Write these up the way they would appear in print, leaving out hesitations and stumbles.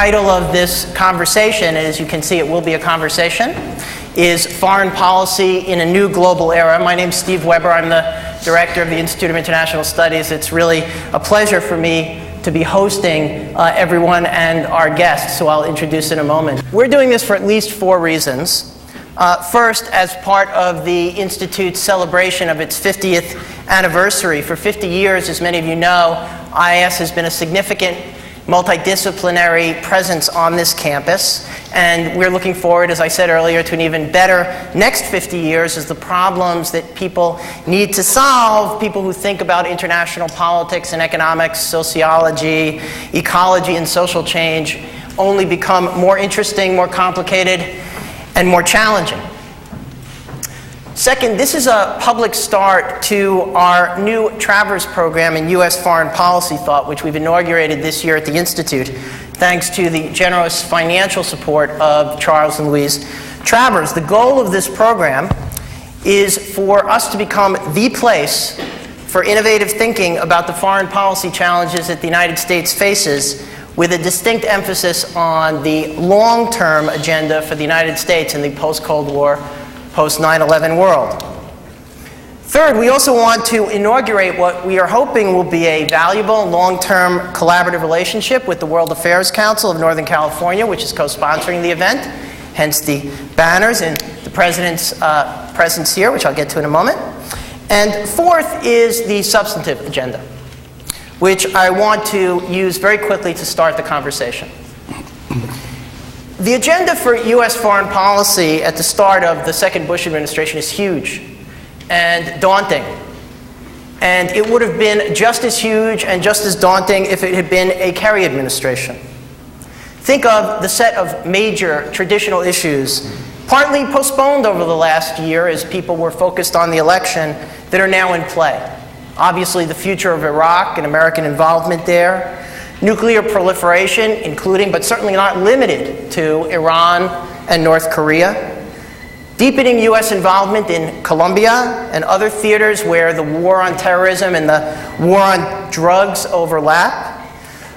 title of this conversation, and as you can see it will be a conversation, is Foreign Policy in a New Global Era. My name is Steve Weber. I'm the director of the Institute of International Studies. It's really a pleasure for me to be hosting everyone and our guests, who I'll introduce in a moment. We're doing this for at least 4 reasons. First, as part of the Institute's celebration of its 50th anniversary. For 50 years, as many of you know, IIS has been a significant multidisciplinary presence on this campus, and we're looking forward, as I said earlier, to an even better next 50 years as the problems that people need to solve, people who think about international politics and economics, sociology, ecology, and social change, only become more interesting, more complicated, and more challenging. Second, this is a public start to our new Travers program in U.S. foreign policy thought, which we've inaugurated this year at the Institute, thanks to the generous financial support of Charles and Louise Travers. The goal of this program is for us to become the place for innovative thinking about the foreign policy challenges that the United States faces, with a distinct emphasis on the long-term agenda for the United States in the post-Cold War, post-9/11 world. Third, we also want to inaugurate what we are hoping will be a valuable long-term collaborative relationship with the World Affairs Council of Northern California, which is co-sponsoring the event, hence the banners and the President's presence here, which I'll get to in a moment. And fourth is the substantive agenda, which I want to use very quickly to start the conversation. The agenda for U.S. foreign policy at the start of the second Bush administration is huge and daunting. And it would have been just as huge and just as daunting if it had been a Kerry administration. Think of the set of major traditional issues, partly postponed over the last year as people were focused on the election, that are now in play. Obviously, the future of Iraq and American involvement there. Nuclear proliferation, including but certainly not limited to Iran and North Korea. Deepening U.S. involvement in Colombia and other theaters where the war on terrorism and the war on drugs overlap.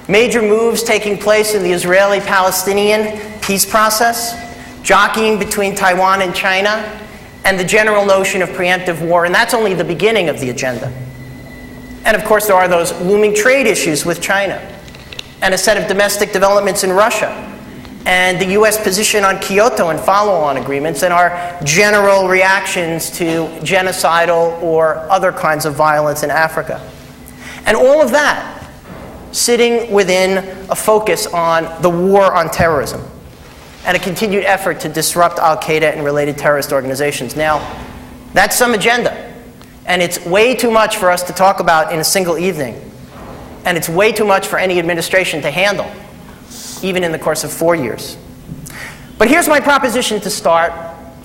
Major moves taking place in the Israeli-Palestinian peace process. Jockeying between Taiwan and China. And the general notion of preemptive war. And that's only the beginning of the agenda. And of course, there are those looming trade issues with China, and a set of domestic developments in Russia, and the U.S. position on Kyoto and follow-on agreements, and our general reactions to genocidal or other kinds of violence in Africa. And all of that sitting within a focus on the war on terrorism and a continued effort to disrupt al-Qaeda and related terrorist organizations. Now, that's some agenda, and it's way too much for us to talk about in a single evening. And it's way too much for any administration to handle, even in the course of 4 years. But here's my proposition to start,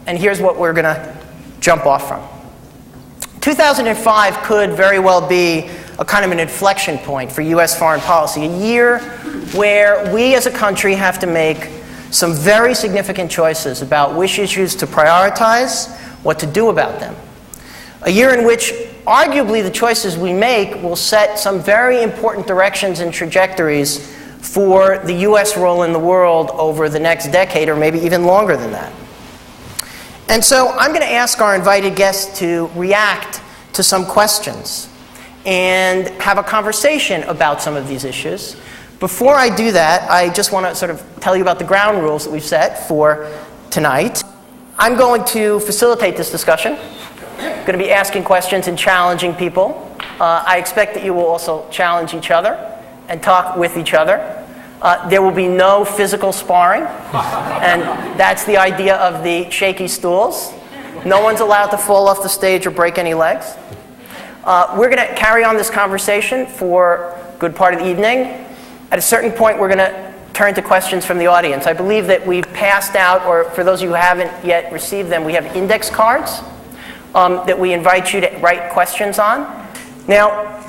and here's what we're going to jump off from. 2005 could very well be a kind of an inflection point for U.S. foreign policy, a year where we as a country have to make some very significant choices about which issues to prioritize, what to do about them. A year in which arguably the choices we make will set some very important directions and trajectories for the U.S. role in the world over the next decade, or maybe even longer than that. And so I'm going to ask our invited guests to react to some questions and have a conversation about some of these issues. Before I do that, I just want to sort of tell you about the ground rules that we've set for tonight. I'm going to facilitate this discussion. I'm going to be asking questions and challenging people. I expect that you will also challenge each other and talk with each other. There will be no physical sparring, and that's the idea of the shaky stools. No one's allowed to fall off the stage or break any legs. We're going to carry on this conversation for a good part of the evening. At a certain point, we're going to turn to questions from the audience. I believe that we've passed out, or for those of you who haven't yet received them, we have index cards that we invite you to write questions on. Now,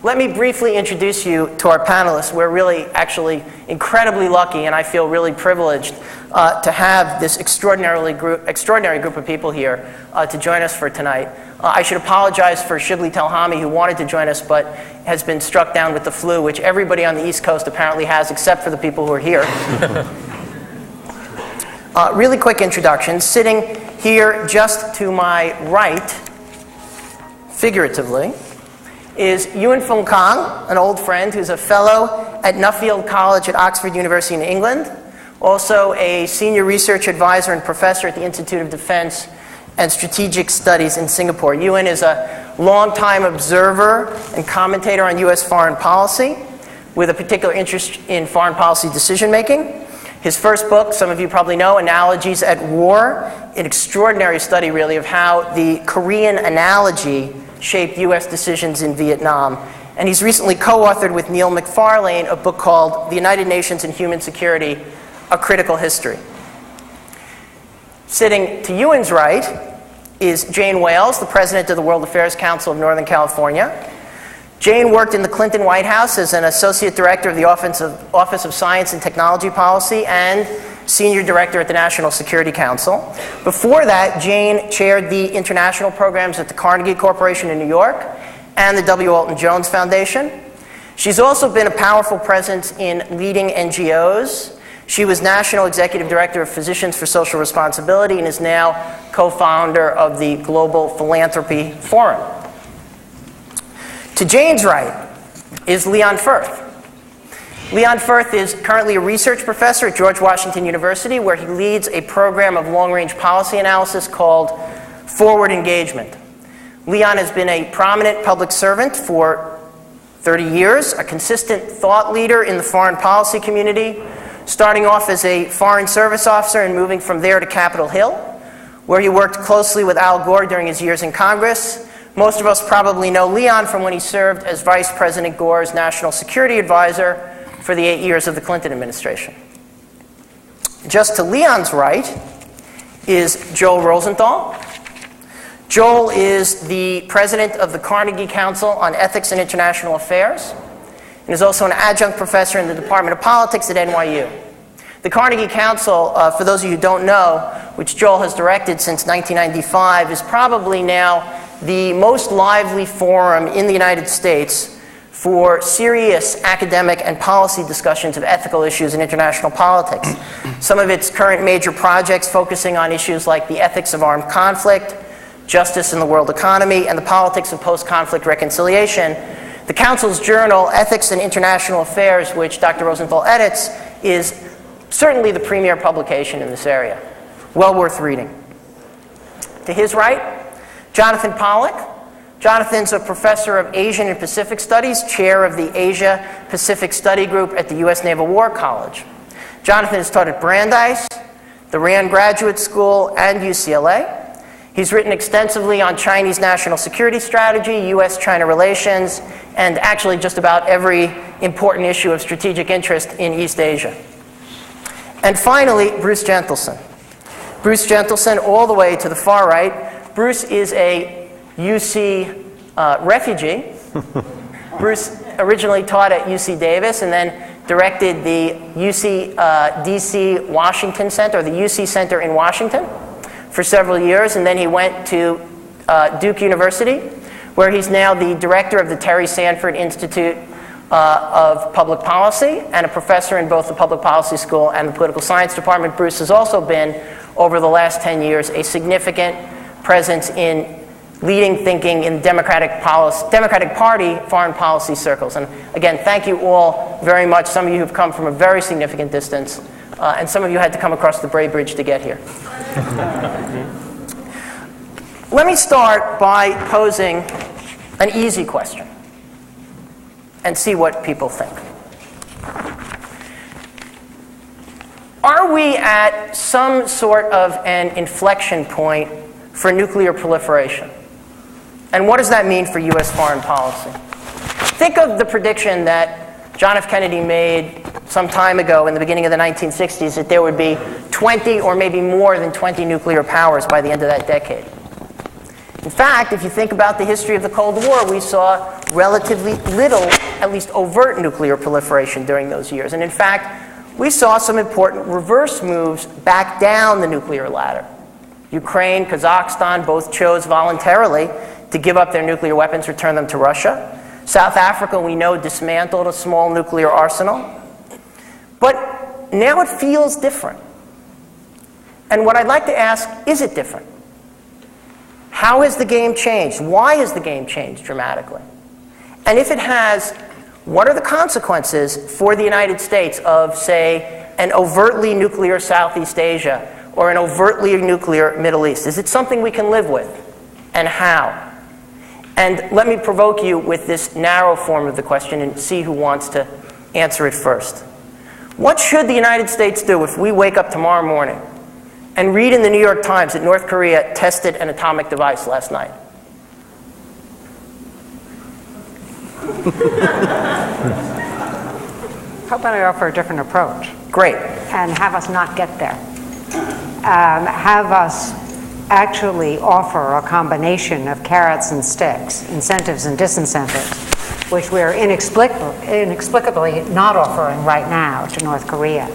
let me briefly introduce you to our panelists. We're really actually incredibly lucky, and I feel really privileged to have this extraordinary group of people here to join us for tonight. I should apologize for Shibli Telhami, who wanted to join us but has been struck down with the flu, which everybody on the East Coast apparently has, except for the people who are here. Really quick introduction. Sitting here just to my right, figuratively, is Ewan Fung Kang, an old friend who's a fellow at Nuffield College at Oxford University in England, also a senior research advisor and professor at the Institute of Defense and Strategic Studies in Singapore. Ewan is a longtime observer and commentator on U.S. foreign policy with a particular interest in foreign policy decision-making. His first book, some of you probably know, Analogies at War, an extraordinary study, really, of how the Korean analogy shaped U.S. decisions in Vietnam. And he's recently co-authored with Neil McFarlane a book called The United Nations and Human Security, A Critical History. Sitting to Ewan's right is Jane Wales, the president of the World Affairs Council of Northern California. Jane worked in the Clinton White House as an associate director of the Office of Science and Technology Policy and senior director at the National Security Council. Before that, Jane chaired the international programs at the Carnegie Corporation in New York and the W. Alton Jones Foundation. She's also been a powerful presence in leading NGOs. She was National Executive Director of Physicians for Social Responsibility and is now co-founder of the Global Philanthropy Forum. To Jane's right is Leon Firth. Leon Firth is currently a research professor at George Washington University, where he leads a program of long-range policy analysis called Forward Engagement. Leon has been a prominent public servant for 30 years, a consistent thought leader in the foreign policy community, starting off as a foreign service officer and moving from there to Capitol Hill, where he worked closely with Al Gore during his years in Congress. Most of us probably know Leon from when he served as Vice President Gore's National Security Advisor for the 8 years of the Clinton administration. Just to Leon's right is Joel Rosenthal. Joel is the president of the Carnegie Council on Ethics and International Affairs, and is also an adjunct professor in the Department of Politics at NYU. The Carnegie Council, for those of you who don't know, which Joel has directed since 1995, is probably now the most lively forum in the United States for serious academic and policy discussions of ethical issues in international politics. Some of its current major projects focusing on issues like the ethics of armed conflict, justice in the world economy, and the politics of post-conflict reconciliation. The Council's journal, Ethics and International Affairs, which Dr. Rosenthal edits, is certainly the premier publication in this area. Well worth reading. To his right, Jonathan Pollack. Jonathan's a professor of Asian and Pacific Studies, chair of the Asia-Pacific Study Group at the U.S. Naval War College. Jonathan has taught at Brandeis, the Rand Graduate School, and UCLA. He's written extensively on Chinese national security strategy, U.S.-China relations, and actually just about every important issue of strategic interest in East Asia. And finally, Bruce Gentleson. Bruce Gentleson, all the way to the far right. Bruce is a UC refugee. Bruce originally taught at UC Davis and then directed the UC DC Washington Center, or the UC Center in Washington, for several years, and then he went to Duke University, where he's now the director of the Terry Sanford Institute of Public Policy and a professor in both the Public Policy School and the Political Science Department. Bruce has also been, over the last 10 years, a significant presence in leading thinking in Democratic Party foreign policy circles. And again, thank you all very much. Some of you have come from a very significant distance, and some of you had to come across the Bray Bridge to get here. Let me start by posing an easy question and see what people think. Are we at some sort of an inflection point for nuclear proliferation? And what does that mean for U.S. foreign policy? Think of the prediction that John F. Kennedy made some time ago in the beginning of the 1960s that there would be 20 or maybe more than 20 nuclear powers by the end of that decade. In fact, if you think about the history of the Cold War, we saw relatively little, at least overt nuclear proliferation during those years. And in fact, we saw some important reverse moves back down the nuclear ladder. Ukraine, Kazakhstan both chose voluntarily to give up their nuclear weapons, return them to Russia. South Africa, we know, dismantled a small nuclear arsenal. But now it feels different. And what I'd like to ask, is it different? How has the game changed? Why has the game changed dramatically? And if it has, what are the consequences for the United States of, say, an overtly nuclear Southeast Asia or an overtly nuclear Middle East? Is it something we can live with? And how? And let me provoke you with this narrow form of the question and see who wants to answer it first. What should the United States do if we wake up tomorrow morning and read in the New York Times that North Korea tested an atomic device last night? How about I offer a different approach? Great. And have us not get there. Have us actually offer a combination of carrots and sticks, incentives and disincentives, which we're inexplicably not offering right now to North Korea,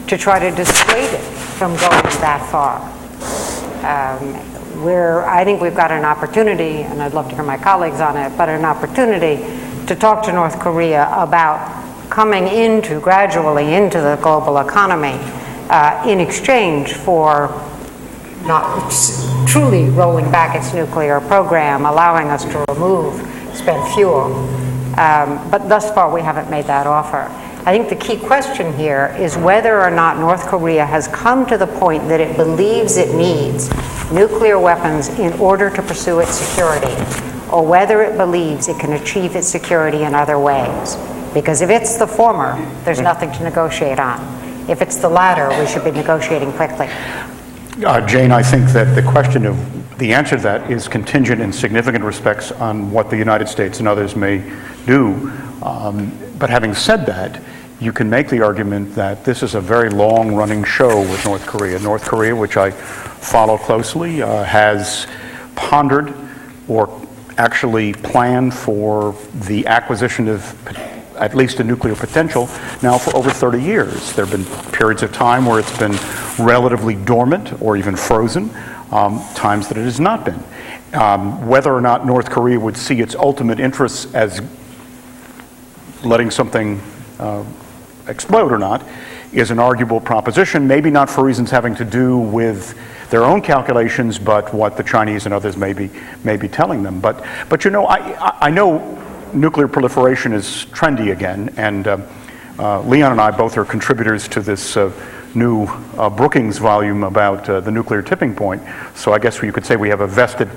to try to dissuade it from going that far. I think we've got an opportunity, and I'd love to hear my colleagues on it, but an opportunity to talk to North Korea about coming gradually into the global economy in exchange for not truly rolling back its nuclear program, allowing us to remove spent fuel. But thus far, we haven't made that offer. I think the key question here is whether or not North Korea has come to the point that it believes it needs nuclear weapons in order to pursue its security, or whether it believes it can achieve its security in other ways. Because if it's the former, there's nothing to negotiate on. If it's the latter, we should be negotiating quickly. Jane, I think that the answer to that is contingent in significant respects on what the United States and others may do. But having said that, you can make the argument that this is a very long-running show with North Korea. North Korea, which I follow closely, has pondered or actually planned for the acquisition of at least a nuclear potential now for over 30 years. There have been periods of time where it's been relatively dormant or even frozen, times that it has not been. Whether or not North Korea would see its ultimate interests as letting something explode or not is an arguable proposition, maybe not for reasons having to do with their own calculations, but what the Chinese and others may be telling them. But you know, I know nuclear proliferation is trendy again, and Leon and I both are contributors to this new Brookings volume about the nuclear tipping point, so I guess you could say we have a vested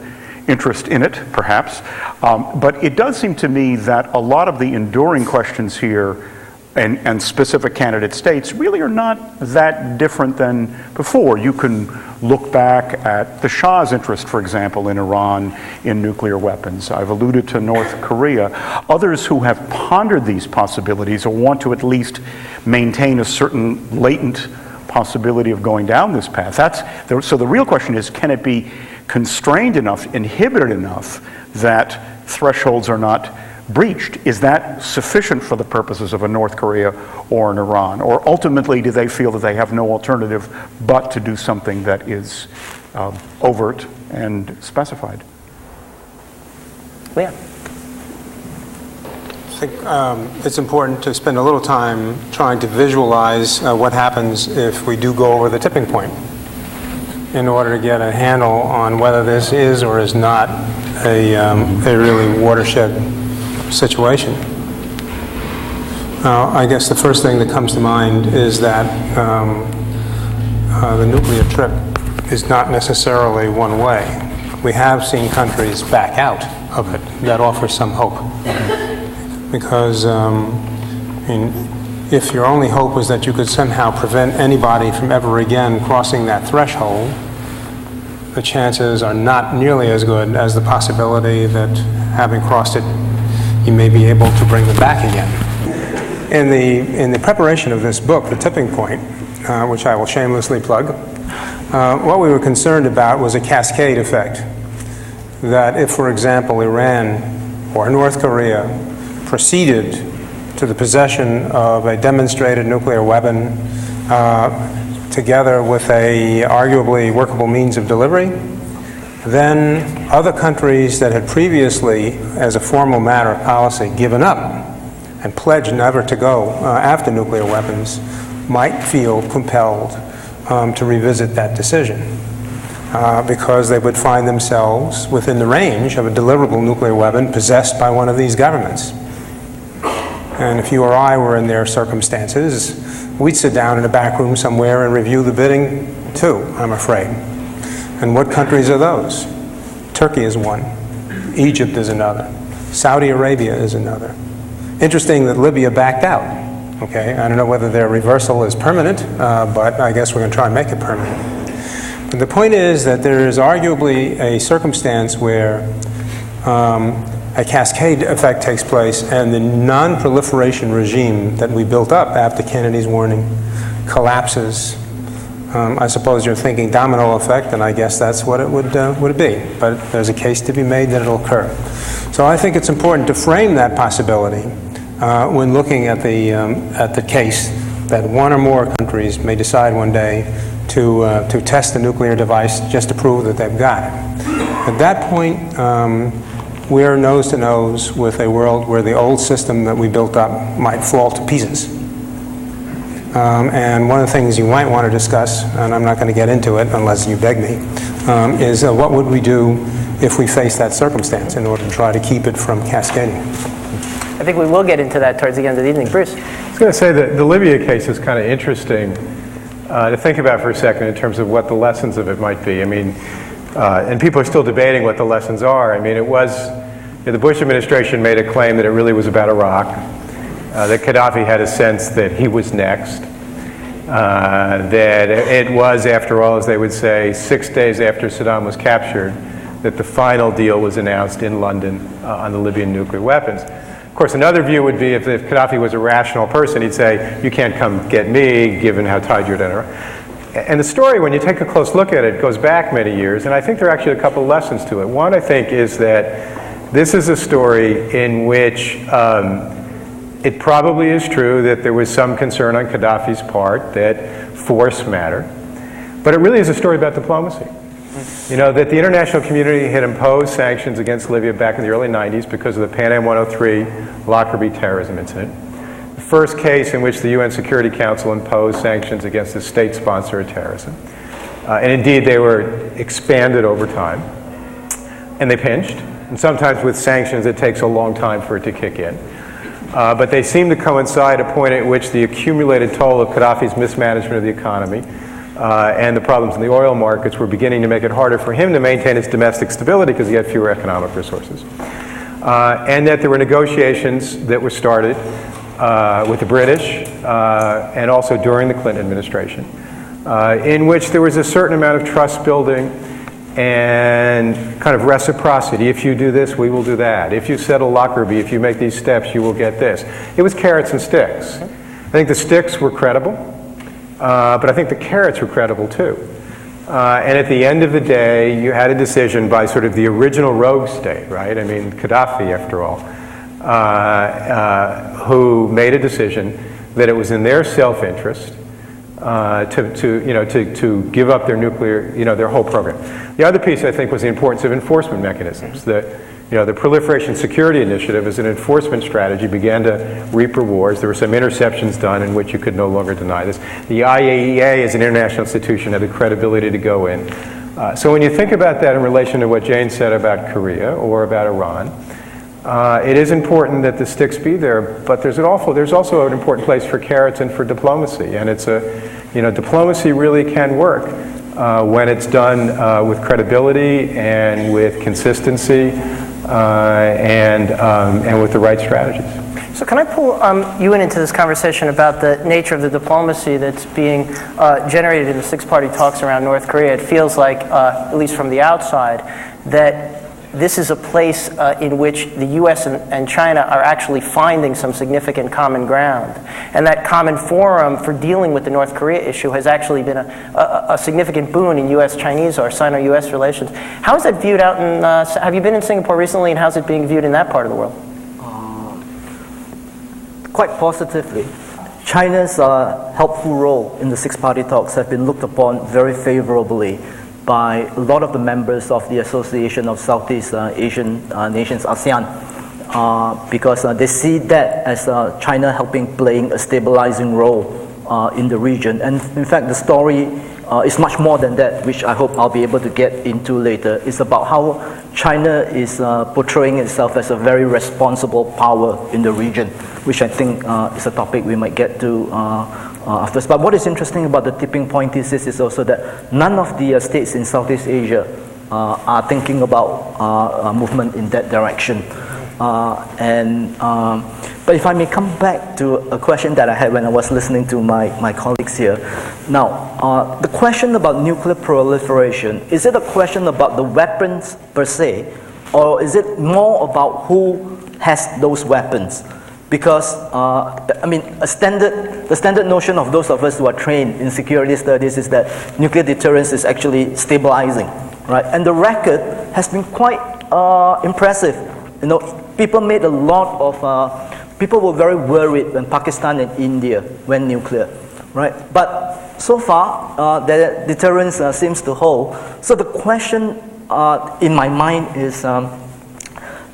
interest in it, perhaps. But it does seem to me that a lot of the enduring questions here and specific candidate states really are not that different than before. You can look back at the Shah's interest, for example, in Iran in nuclear weapons. I've alluded to North Korea. Others who have pondered these possibilities or want to at least maintain a certain latent possibility of going down this path. So the real question is, can it be constrained enough, inhibited enough that thresholds are not breached? Is that sufficient for the purposes of a North Korea or an Iran? Or ultimately, do they feel that they have no alternative but to do something that is overt and specified? Yeah. I think it's important to spend a little time trying to visualize what happens if we do go over the tipping point in order to get a handle on whether this is or is not a really watershed situation. I guess the first thing that comes to mind is that the nuclear trip is not necessarily one way. We have seen countries back out of it. That offers some hope. Because if your only hope was that you could somehow prevent anybody from ever again crossing that threshold, the chances are not nearly as good as the possibility that having crossed it, you may be able to bring them back again. In the preparation of this book, The Tipping Point, which I will shamelessly plug, what we were concerned about was a cascade effect. that if, for example, Iran or North Korea proceeded to the possession of a demonstrated nuclear weapon together with a arguably workable means of delivery, then other countries that had previously, as a formal matter of policy, given up and pledged never to go after nuclear weapons might feel compelled to revisit that decision because they would find themselves within the range of a deliverable nuclear weapon possessed by one of these governments. And if you or I were in their circumstances, we'd sit down in a back room somewhere and review the bidding too, I'm afraid. And what countries are those? Turkey is one. Egypt is another. Saudi Arabia is another. Interesting that Libya backed out. Okay, I don't know whether their reversal is permanent, but I guess we're going to try and make it permanent. But the point is that there is arguably a circumstance where a cascade effect takes place, and the non-proliferation regime that we built up after Kennedy's warning collapses. I suppose you're thinking domino effect, and I guess that's what it would be. But there's a case to be made that it'll occur. So I think it's important to frame that possibility when looking at the case that one or more countries may decide one day to test the nuclear device just to prove that they've got it. At that point, we're nose to nose with a world where the old system that we built up might fall to pieces. And one of the things you might want to discuss, and I'm not going to get into it unless you beg me, is what would we do if we face that circumstance in order to try to keep it from cascading. I think we will get into that towards the end of the evening. Bruce? I was going to say that the Libya case is kind of interesting to think about for a second in terms of what the lessons of it might be. I mean, and people are still debating what the lessons are. I mean, it was, the Bush administration made a claim that it really was about Iraq, that Gaddafi had a sense that he was next, that it was, after all, as they would say, 6 days after Saddam was captured, that the final deal was announced in London on the Libyan nuclear weapons. Of course, another view would be if Gaddafi was a rational person, he'd say, you can't come get me, given how tied you're to Iraq. And the story, when you take a close look at it, goes back many years, and I think there are actually a couple of lessons to it. One, I think, is that this is a story in which it probably is true that there was some concern on Gaddafi's part that force mattered, but it really is a story about diplomacy. You know, that the international community had imposed sanctions against Libya back in the early 90s because of the Pan Am 103 Lockerbie terrorism incident. The first case in which the UN Security Council imposed sanctions against a state sponsor of terrorism. And indeed, they were expanded over time. And they pinched. And sometimes with sanctions, it takes a long time for it to kick in. But they seem to coincide at a point at which the accumulated toll of Gaddafi's mismanagement of the economy and the problems in the oil markets were beginning to make it harder for him to maintain his domestic stability because he had fewer economic resources. And that there were negotiations that were started with the British and also during the Clinton administration in which there was a certain amount of trust building and kind of reciprocity. If you do this, we will do that. If you settle Lockerbie, if you make these steps, you will get this. It was carrots and sticks. I think the sticks were credible, but I think the carrots were credible too. And at the end of the day, you had a decision by sort of the original rogue state, right? I mean, Gaddafi, after all, who made a decision that it was in their self-interest to give up their nuclear, their whole program. The other piece, I think, was the importance of enforcement mechanisms. The Proliferation Security Initiative as an enforcement strategy began to reap rewards. There were some interceptions done in which you could no longer deny this. The IAEA as an international institution had the credibility to go in. So when you think about that in relation to what Jane said about Korea or about Iran, it is important that the sticks be there, but there's also an important place for carrots and for diplomacy. And it's diplomacy really can work when it's done with credibility and with consistency and with the right strategies. So can I pull you into this conversation about the nature of the diplomacy that's being generated in the six-party talks around North Korea? It feels like, at least from the outside, that this is a place in which the U.S. and China are actually finding some significant common ground. And that common forum for dealing with the North Korea issue has actually been a significant boon in U.S.-Chinese or Sino-U.S. relations. How is that viewed out in, have you been in Singapore recently, and how's it being viewed in that part of the world? Quite positively. China's helpful role in the six-party talks have been looked upon very favorably by a lot of the members of the Association of Southeast Asian Nations, ASEAN, because they see that as China playing a stabilizing role in the region. And in fact, the story is much more than that, which I hope I'll be able to get into later. It's about how China is portraying itself as a very responsible power in the region, which I think is a topic we might get to after. But what is interesting about the tipping point thesis is also that none of the states in Southeast Asia are thinking about a movement in that direction. But if I may come back to a question that I had when I was listening to my colleagues here. Now, the question about nuclear proliferation, is it a question about the weapons per se, or is it more about who has those weapons? Because, I mean, the standard notion of those of us who are trained in security studies is that nuclear deterrence is actually stabilizing, right? And the record has been quite impressive. You know, people made a lot of, people were very worried when Pakistan and India went nuclear, right? But so far, the deterrence seems to hold. So the question in my mind is,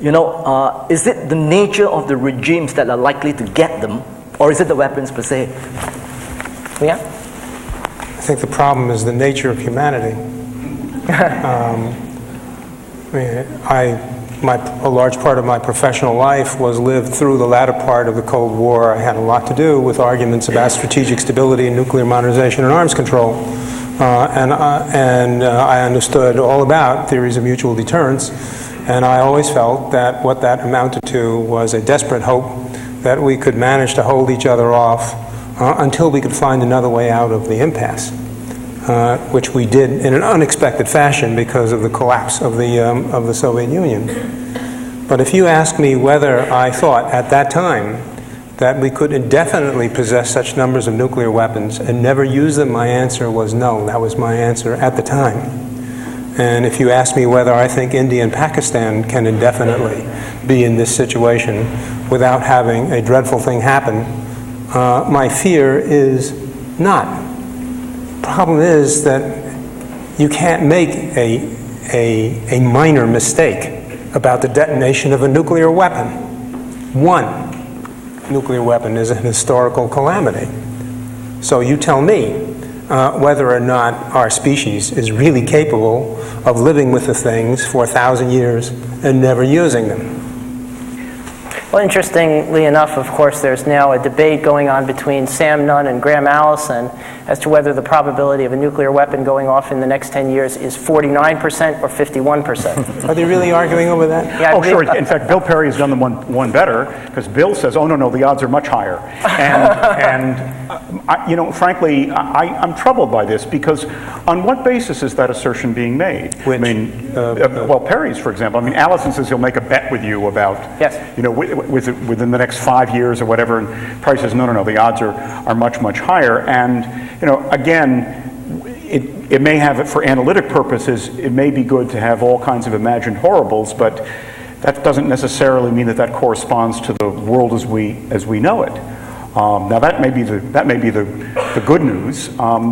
is it the nature of the regimes that are likely to get them, or is it the weapons per se? Yeah? I think the problem is the nature of humanity. A large part of my professional life was lived through the latter part of the Cold War. I had a lot to do with arguments about strategic stability and nuclear modernization and arms control. And I understood all about theories of mutual deterrence. And I always felt that what that amounted to was a desperate hope that we could manage to hold each other off until we could find another way out of the impasse, which we did in an unexpected fashion because of the collapse of the Soviet Union. But if you ask me whether I thought at that time that we could indefinitely possess such numbers of nuclear weapons and never use them, my answer was no. That was my answer at the time. And if you ask me whether I think India and Pakistan can indefinitely be in this situation without having a dreadful thing happen, my fear is not. Problem is that you can't make a minor mistake about the detonation of a nuclear weapon. One nuclear weapon is a historical calamity. So you tell me whether or not our species is really capable of living with the things for 1,000 years and never using them. Well, interestingly enough, of course, there's now a debate going on between Sam Nunn and Graham Allison as to whether the probability of a nuclear weapon going off in the next 10 years is 49% or 51%. Are they really arguing over that? Yeah, Oh, sure. In fact, Bill Perry has done the one better, because Bill says, oh, no, the odds are much higher. Frankly, I'm troubled by this, because on what basis is that assertion being made? Which? I mean, well, Perry's, for example. I mean, Allison says he'll make a bet with you about, yes, within the next 5 years or whatever, and Perry says, no, the odds are much higher. And, again, it may have, for analytic purposes, it may be good to have all kinds of imagined horribles, but that doesn't necessarily mean that corresponds to the world as we know it. Now that may be the good news.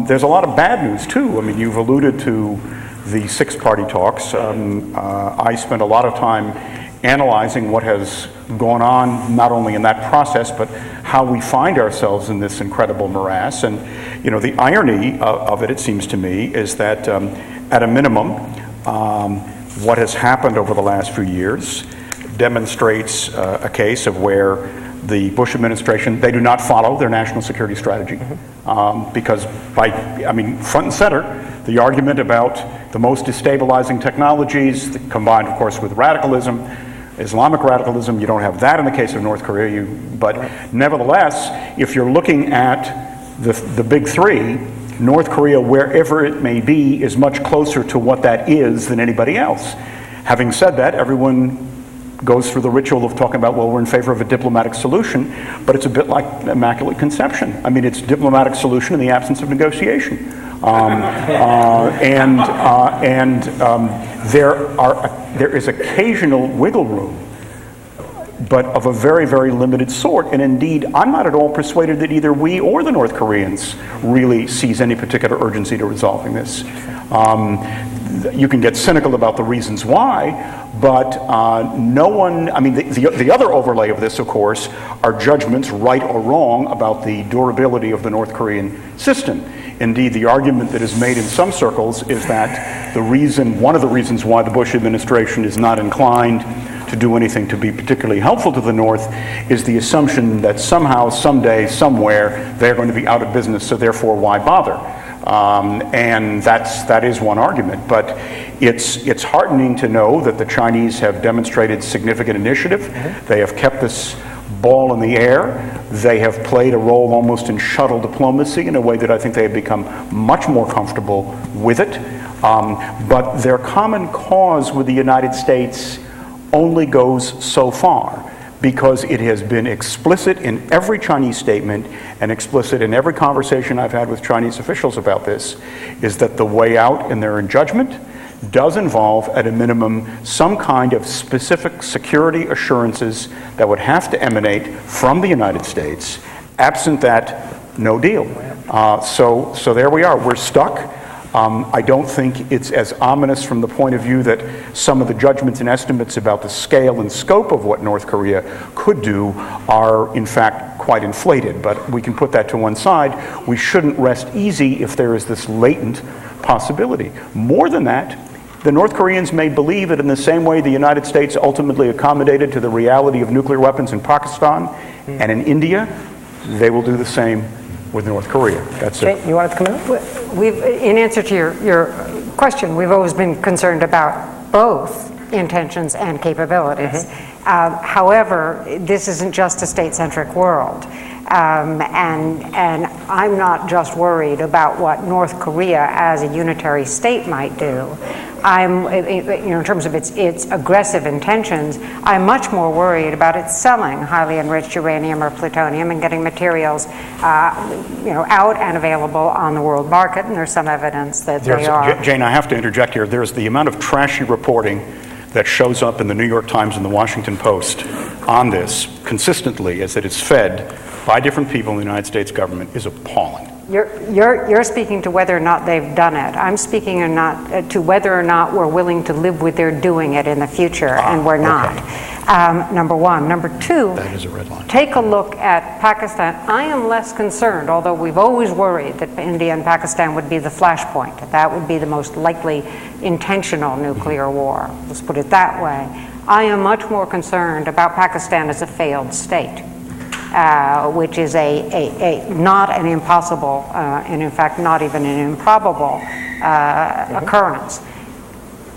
There's a lot of bad news too. I mean, you've alluded to the six-party talks. I spent a lot of time analyzing what has gone on, not only in that process, but how we find ourselves in this incredible morass. And the irony of it seems to me, is that at a minimum, what has happened over the last few years demonstrates a case of where the Bush administration, they do not follow their national security strategy. Because front and center, the argument about the most destabilizing technologies, combined, of course, with radicalism, Islamic radicalism, you don't have that in the case of North Korea, but nevertheless, if you're looking at the big three, North Korea, wherever it may be, is much closer to what that is than anybody else. Having said that, everyone goes through the ritual of talking about, well, we're in favor of a diplomatic solution, but it's a bit like Immaculate Conception. I mean, it's diplomatic solution in the absence of negotiation. There is occasional wiggle room, but of a very, very limited sort. And indeed, I'm not at all persuaded that either we or the North Koreans really sees any particular urgency to resolving this. You can get cynical about the reasons why, but no one, I mean, the other overlay of this, of course, are judgments, right or wrong, about the durability of the North Korean system. Indeed, the argument that is made in some circles is that one of the reasons why the Bush administration is not inclined to do anything to be particularly helpful to the North is the assumption that somehow, someday, somewhere, they're going to be out of business, so therefore why bother? And that is one argument, but it's heartening to know that the Chinese have demonstrated significant initiative. They have kept this ball in the air. They have played a role almost in shuttle diplomacy in a way that I think they have become much more comfortable with it. But their common cause with the United States only goes so far, because it has been explicit in every Chinese statement and explicit in every conversation I've had with Chinese officials about this, is that the way out in their judgment does involve, at a minimum, some kind of specific security assurances that would have to emanate from the United States. Absent that, no deal. So there we are. We're stuck. I don't think it's as ominous from the point of view that some of the judgments and estimates about the scale and scope of what North Korea could do are, in fact, quite inflated. But we can put that to one side. We shouldn't rest easy if there is this latent possibility. More than that, the North Koreans may believe that in the same way the United States ultimately accommodated to the reality of nuclear weapons in Pakistan and in India, they will do the same with North Korea. That's it. You wanted to come in? In answer to your question, we've always been concerned about both intentions and capabilities. However, this isn't just a state-centric world. And I'm not just worried about what North Korea as a unitary state might do. In terms of its aggressive intentions, I'm much more worried about its selling highly enriched uranium or plutonium and getting materials, out and available on the world market. And there's some evidence that they are. Jane, I have to interject here. There's the amount of trashy reporting that shows up in the New York Times and the Washington Post on this consistently, as it is fed by different people in the United States government, is appalling. You're speaking to whether or not they've done it. I'm speaking to whether or not we're willing to live with their doing it in the future, and we're not. Okay. Number one. Number two, that is a red line. Take a look at Pakistan. I am less concerned, although we've always worried that India and Pakistan would be the flashpoint. That would be the most likely intentional nuclear war. Let's put it that way. I am much more concerned about Pakistan as a failed state. Which is not an impossible, and in fact not even an improbable occurrence.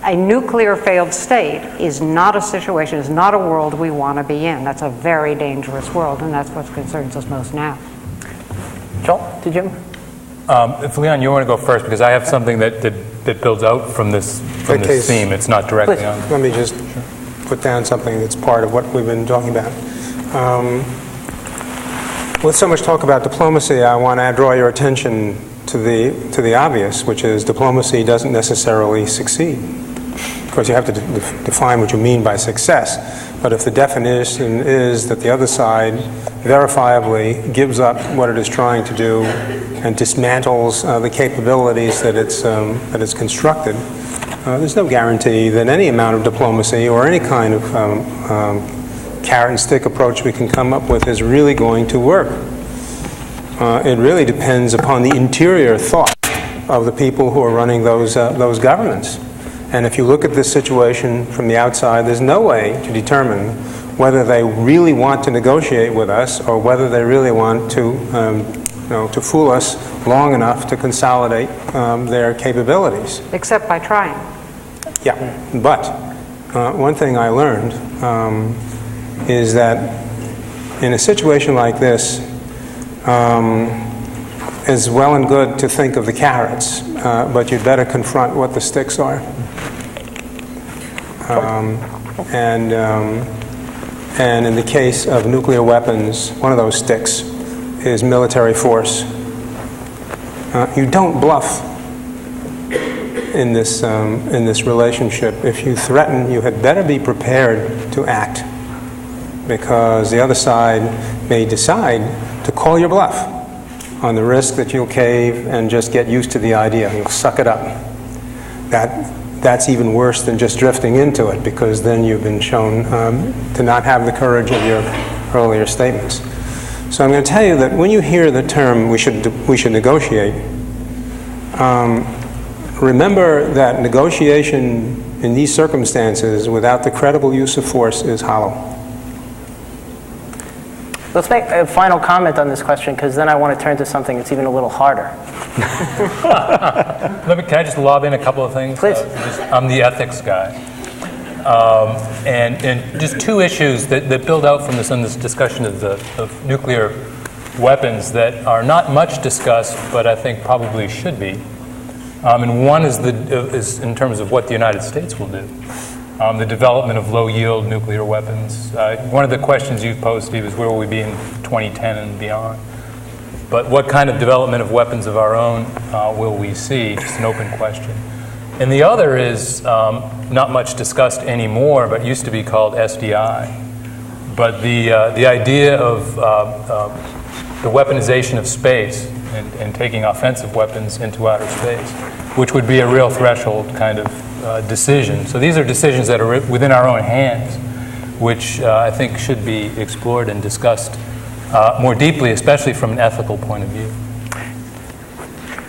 A nuclear failed state is not a situation, is not a world we want to be in. That's a very dangerous world, and that's what concerns us most now. Joel, did you? If Leon, you want to go first, because I have something that builds out from this theme. It's not directly on. Let me just put down something that's part of what we've been talking about. With so much talk about diplomacy, I want to draw your attention to the obvious, which is diplomacy doesn't necessarily succeed. Of course, you have to define what you mean by success. But if the definition is that the other side verifiably gives up what it is trying to do and dismantles the capabilities that it's constructed, there's no guarantee that any amount of diplomacy or any kind of carrot and stick approach we can come up with is really going to work. It really depends upon the interior thought of the people who are running those governments. And if you look at this situation from the outside, there's no way to determine whether they really want to negotiate with us or whether they really want to fool us long enough to consolidate their capabilities. Except by trying. Yeah, but one thing I learned is that in a situation like this, it's well and good to think of the carrots, but you'd better confront what the sticks are. And in the case of nuclear weapons, one of those sticks is military force. You don't bluff in this relationship. If you threaten, you had better be prepared to act, because the other side may decide to call your bluff on the risk that you'll cave and just get used to the idea. You'll suck it up. That's even worse than just drifting into it, because then you've been shown to not have the courage of your earlier statements. So I'm going to tell you that when you hear the term we should negotiate, remember that negotiation in these circumstances without the credible use of force is hollow. Let's make a final comment on this question, because then I want to turn to something that's even a little harder. Can I just lob in a couple of things? Please. I'm the ethics guy. And just two issues that build out from this discussion of nuclear weapons that are not much discussed, but I think probably should be. And one is in terms of what the United States will do. The development of low-yield nuclear weapons. One of the questions you posed, Steve, is where will we be in 2010 and beyond? But what kind of development of weapons of our own will we see? Just an open question. And the other is not much discussed anymore, but used to be called SDI. But the idea of the weaponization of space and taking offensive weapons into outer space, which would be a real threshold kind of decision. So these are decisions that are within our own hands, which I think should be explored and discussed more deeply, especially from an ethical point of view.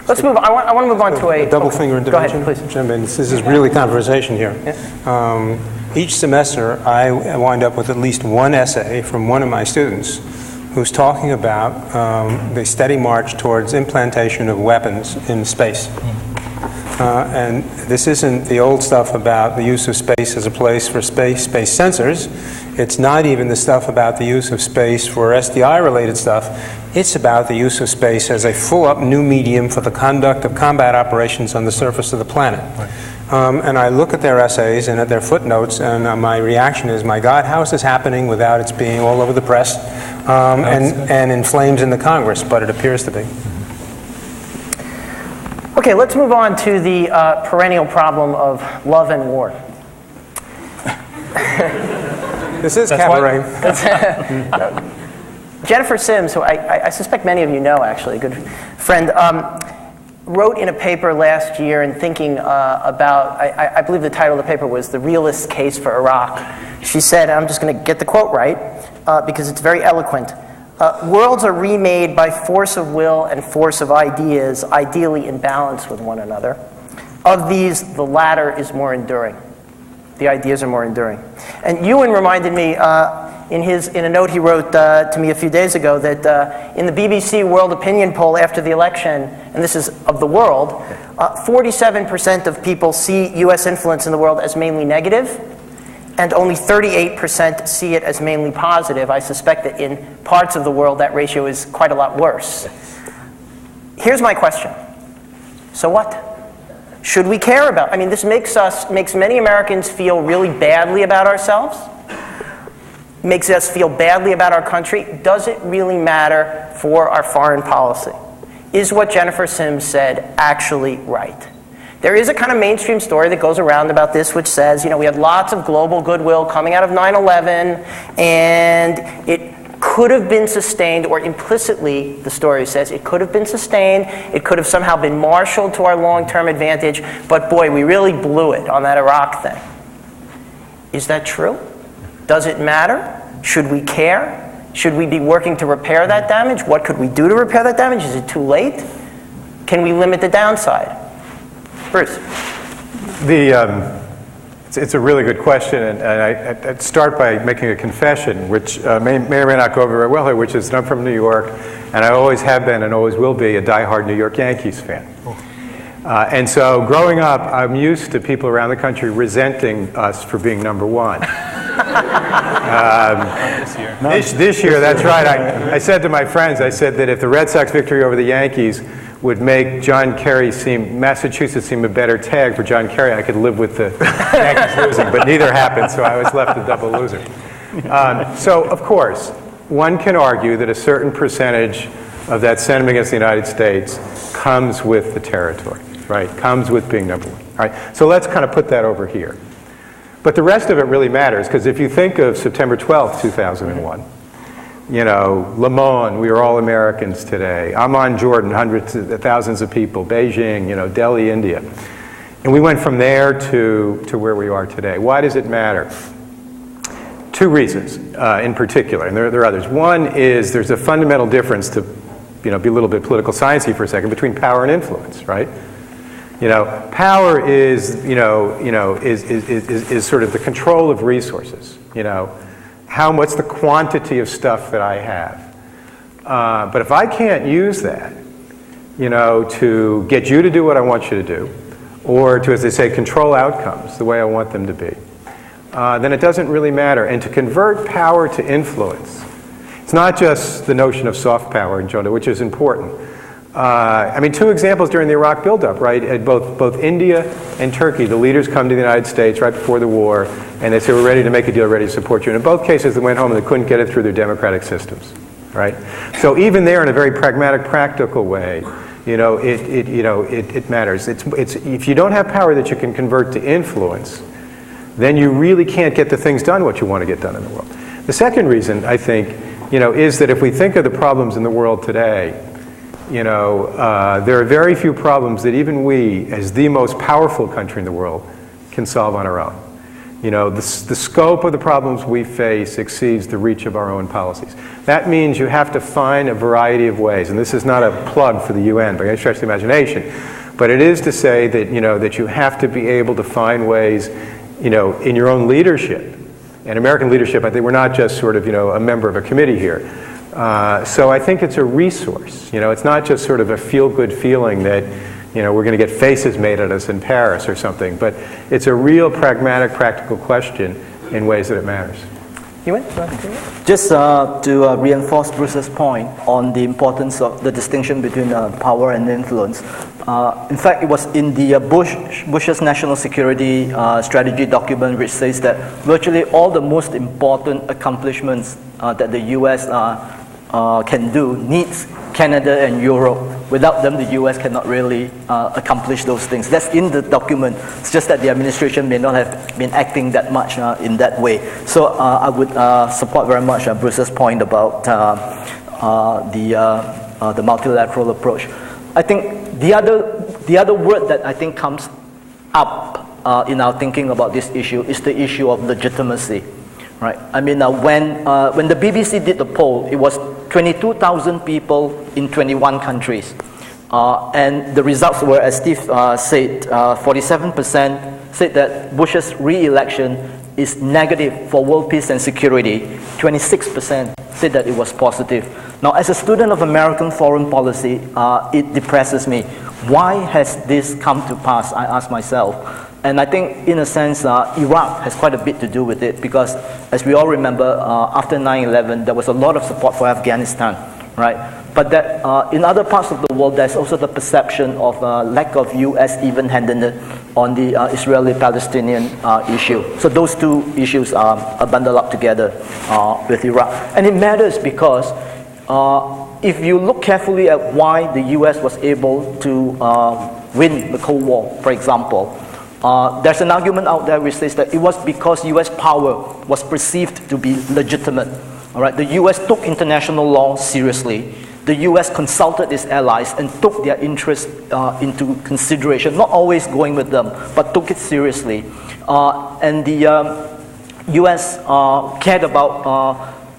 Let's move on. I want to move on to a double finger intervention. Go ahead, please. I mean, this is really conversation here. Yeah. Each semester, I wind up with at least one essay from one of my students who's talking about the steady march towards implantation of weapons in space. And this isn't the old stuff about the use of space as a place for space sensors. It's not even the stuff about the use of space for SDI-related stuff. It's about the use of space as a full-up new medium for the conduct of combat operations on the surface of the planet. And I look at their essays and at their footnotes, and my reaction is, my God, how is this happening without it being all over the press and in flames in the Congress? But it appears to be. Okay, let's move on to the perennial problem of love and war. This is cabaret. Jennifer Sims, who I suspect many of you know, actually, a good friend, wrote in a paper last year in thinking about, I believe the title of the paper was The Realist Case for Iraq. She said, I'm just going to get the quote right, because it's very eloquent. Worlds are remade by force of will and force of ideas, ideally in balance with one another. Of these, the latter is more enduring. The ideas are more enduring. And Ewan reminded me in a note he wrote to me a few days ago that in the BBC World Opinion Poll after the election, and this is of the world, 47% of people see U.S. influence in the world as mainly negative, and only 38% see it as mainly positive. I suspect that in parts of the world that ratio is quite a lot worse. Here's my question. So what? Should we care about? I mean, this makes many Americans feel really badly about ourselves. Makes us feel badly about our country. Does it really matter for our foreign policy? Is what Jennifer Sims said actually right? There is a kind of mainstream story that goes around about this, which says, we had lots of global goodwill coming out of 9/11, and it could have been sustained, or implicitly, the story says, it could have been sustained, it could have somehow been marshaled to our long-term advantage, but boy, we really blew it on that Iraq thing. Is that true? Does it matter? Should we care? Should we be working to repair that damage? What could we do to repair that damage? Is it too late? Can we limit the downside? Bruce. It's a really good question, and I'd start by making a confession, which may or may not go over very well here, which is that I'm from New York, and I always have been and always will be a diehard New York Yankees fan. And so growing up, I'm used to people around the country resenting us for being number one. This year, that's right. I said to my friends, I said that if the Red Sox victory over the Yankees would make Massachusetts seem a better tag for John Kerry. I could live with the Yankees losing, but neither happened, so I was left a double loser. So, of course, one can argue that a certain percentage of that sentiment against the United States comes with the territory, right? Comes with being number one. All right, so let's kind of put that over here. But the rest of it really matters, because if you think of September 12th, 2001, you know, Le Monde, we are all Americans today. Amman, Jordan, hundreds of thousands of people. Beijing, you know, Delhi, India. And we went from there to where we are today. Why does it matter? Two reasons in particular, and there are others. One is there's a fundamental difference, to be a little bit political sciencey for a second, between power and influence, right? You know, power is sort of the control of resources. You know, what's the quantity of stuff that I have? But if I can't use that, you know, to get you to do what I want you to do, or to, as they say, control outcomes the way I want them to be, then it doesn't really matter. And to convert power to influence, it's not just the notion of soft power, which is important. I mean, two examples during the Iraq buildup, right? At both India and Turkey, the leaders come to the United States right before the war, and they say, we're ready to make a deal, ready to support you. And in both cases, they went home and they couldn't get it through their democratic systems, right? So even there, in a very pragmatic, practical way, you know, it matters. It's if you don't have power that you can convert to influence, then you really can't get the things done what you want to get done in the world. The second reason, I think, you know, is that if we think of the problems in the world today, you know, there are very few problems that even we, as the most powerful country in the world, can solve on our own. You know, the scope of the problems we face exceeds the reach of our own policies. That means you have to find a variety of ways, and this is not a plug for the UN by any stretch of the imagination, but it is to say that, you know, that you have to be able to find ways, you know, in your own leadership. And American leadership, I think we're not just sort of, you know, a member of a committee here. So I think it's a resource. You know, it's not just sort of a feel-good feeling that, you know, we're going to get faces made at us in Paris or something, but it's a real pragmatic, practical question in ways that it matters. Just to reinforce Bruce's point on the importance of the distinction between power and influence. In fact, it was in the Bush's national security strategy document, which says that virtually all the most important accomplishments that the U.S. Can do needs Canada and Europe. Without them, the U.S. cannot really accomplish those things. That's in the document. It's just that the administration may not have been acting that much in that way. So I would support very much Bruce's point about the multilateral approach. I think the other word that I think comes up in our thinking about this issue is the issue of legitimacy. Right. I mean, when the BBC did the poll, it was 22,000 people in 21 countries. And the results were, as Steve said, 47% said that Bush's re-election is negative for world peace and security. 26% said that it was positive. Now, as a student of American foreign policy, it depresses me. Why has this come to pass, I ask myself. And I think, in a sense, Iraq has quite a bit to do with it, because, as we all remember, after 9/11, there was a lot of support for Afghanistan, right? But that in other parts of the world, there's also the perception of lack of U.S. even-handedness on the Israeli-Palestinian issue. So those two issues are bundled up together with Iraq. And it matters because if you look carefully at why the U.S. was able to win the Cold War, for example, there's an argument out there which says that it was because U.S. power was perceived to be legitimate. All right, the U.S. took international law seriously. The U.S. consulted its allies and took their interests into consideration, not always going with them, but took it seriously. And the U.S. cared about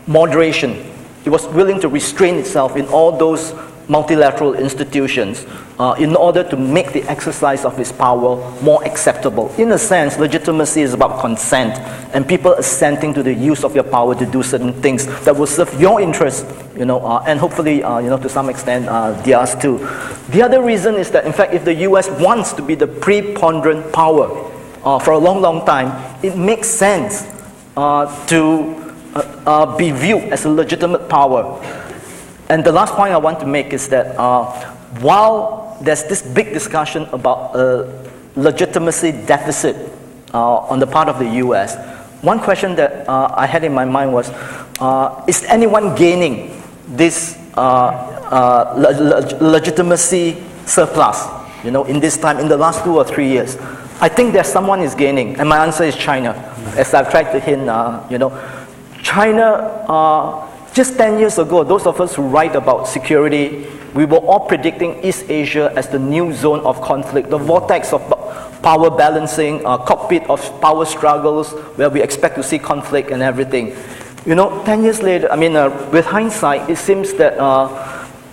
moderation. It was willing to restrain itself in all those multilateral institutions in order to make the exercise of its power more acceptable. In a sense, legitimacy is about consent and people assenting to the use of your power to do certain things that will serve your interests, you know, and hopefully, you know, to some extent, theirs too. The other reason is that, in fact, if the U.S. wants to be the preponderant power for a long, long time, it makes sense to be viewed as a legitimate power. And the last point I want to make is that while there's this big discussion about legitimacy deficit on the part of the US, one question that I had in my mind was, is anyone gaining this legitimacy surplus, in this time, in the last 2 or 3 years? I think there's someone is gaining, and my answer is China. As I've tried to hint, China, just 10 years ago, those of us who write about security, we were all predicting East Asia as the new zone of conflict, the vortex of power balancing, cockpit of power struggles, where we expect to see conflict and everything. 10 years later, with hindsight, it seems that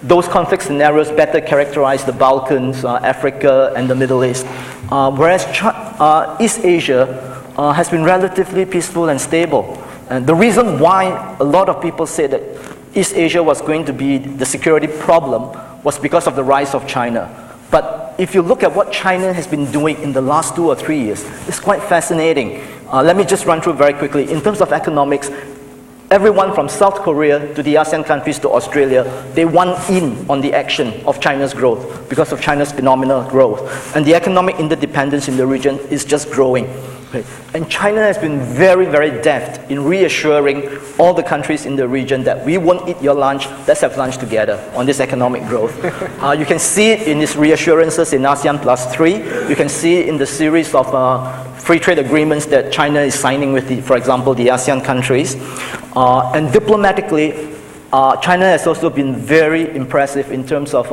those conflict scenarios better characterize the Balkans, Africa, and the Middle East. Whereas East Asia has been relatively peaceful and stable. And the reason why a lot of people say that East Asia was going to be the security problem was because of the rise of China. But if you look at what China has been doing in the last 2 or 3 years, it's quite fascinating. Let me just run through very quickly. In terms of economics, everyone from South Korea to the ASEAN countries to Australia, they want in on the action of China's growth because of China's phenomenal growth. And the economic interdependence in the region is just growing. Okay. And China has been very, very deft in reassuring all the countries in the region that we won't eat your lunch, let's have lunch together on this economic growth. You can see it in its reassurances in ASEAN Plus 3. You can see it in the series of free trade agreements that China is signing with, for example, the ASEAN countries. And diplomatically, China has also been very impressive in terms of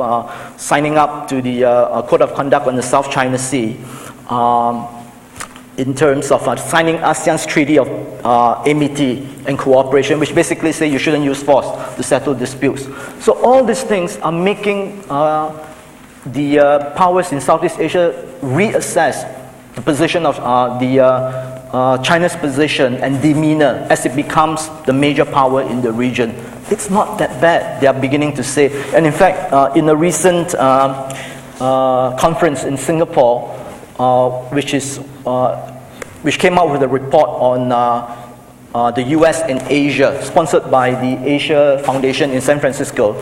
signing up to the Code of Conduct on the South China Sea, in terms of signing ASEAN's Treaty of Amity and Cooperation, which basically say you shouldn't use force to settle disputes. So all these things are making the powers in Southeast Asia reassess the position of China's position and demeanor as it becomes the major power in the region. It's not that bad, they are beginning to say. And in fact, in a recent conference in Singapore, which came out with a report on the US and Asia, sponsored by the Asia Foundation in San Francisco.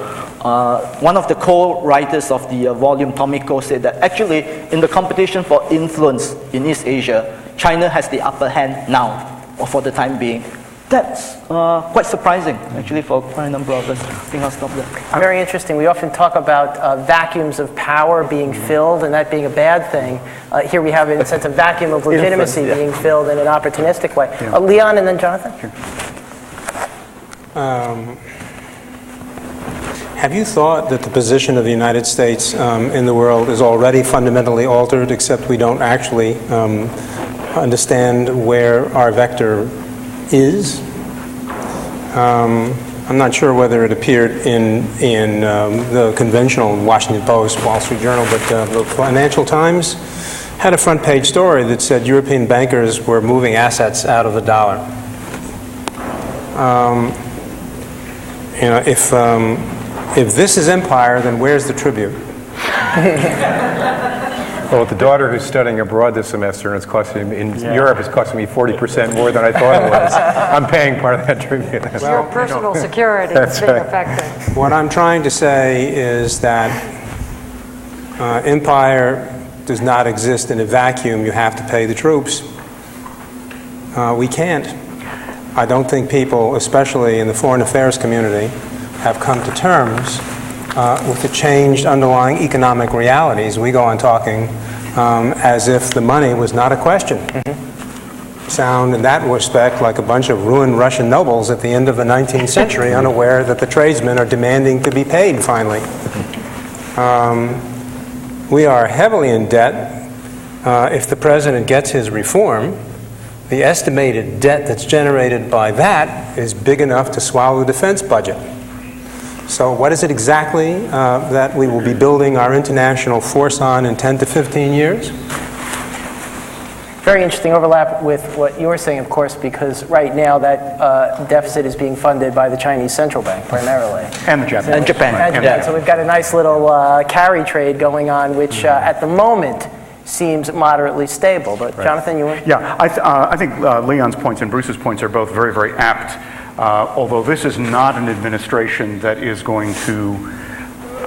One of the co-writers of the volume, Tomiko, said that actually in the competition for influence in East Asia, China has the upper hand now, or for the time being. That's quite surprising, actually, for quite a number of us. I think I'll stop there. Very interesting. We often talk about vacuums of power being filled and that being a bad thing. Here we have, in a sense, a vacuum of legitimacy being filled in an opportunistic way. Leon and then Jonathan. Sure. Have you thought that the position of the United States in the world is already fundamentally altered, except we don't actually understand where our vector is? I'm not sure whether it appeared in the conventional Washington Post, Wall Street Journal, but the Financial Times had a front page story that said European bankers were moving assets out of the dollar. If this is empire, then where's the tribute? Well, with the daughter who's studying abroad this semester, and it's costing Europe, it's costing me 40% more than I thought it was. I'm paying part of that tribute. Your personal security is being affected. What I'm trying to say is that empire does not exist in a vacuum. You have to pay the troops. We can't. I don't think people, especially in the foreign affairs community, have come to terms with the changed underlying economic realities. We go on talking as if the money was not a question. Sound in that respect like a bunch of ruined Russian nobles at the end of the 19th century, unaware that the tradesmen are demanding to be paid finally. We are heavily in debt. If the president gets his reform, the estimated debt that's generated by that is big enough to swallow the defense budget. So what is it exactly that we will be building our international force on in 10 to 15 years? Very interesting overlap with what you were saying, of course, because right now that deficit is being funded by the Chinese central bank primarily. And the Japan. And Japan. So we've got a nice little carry trade going on, which at the moment seems moderately stable. But Jonathan, you were? Yeah, I think Leon's points and Bruce's points are both very, very apt. Although this is not an administration that is going to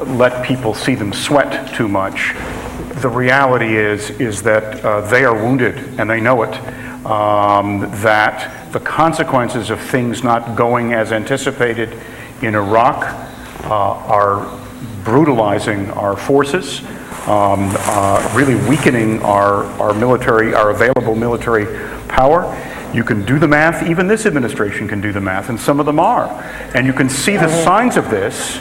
let people see them sweat too much. The reality is that they are wounded, and they know it, that the consequences of things not going as anticipated in Iraq are brutalizing our forces, really weakening our military, our available military power. You can do the math, even this administration can do the math, and some of them are. And you can see the signs of this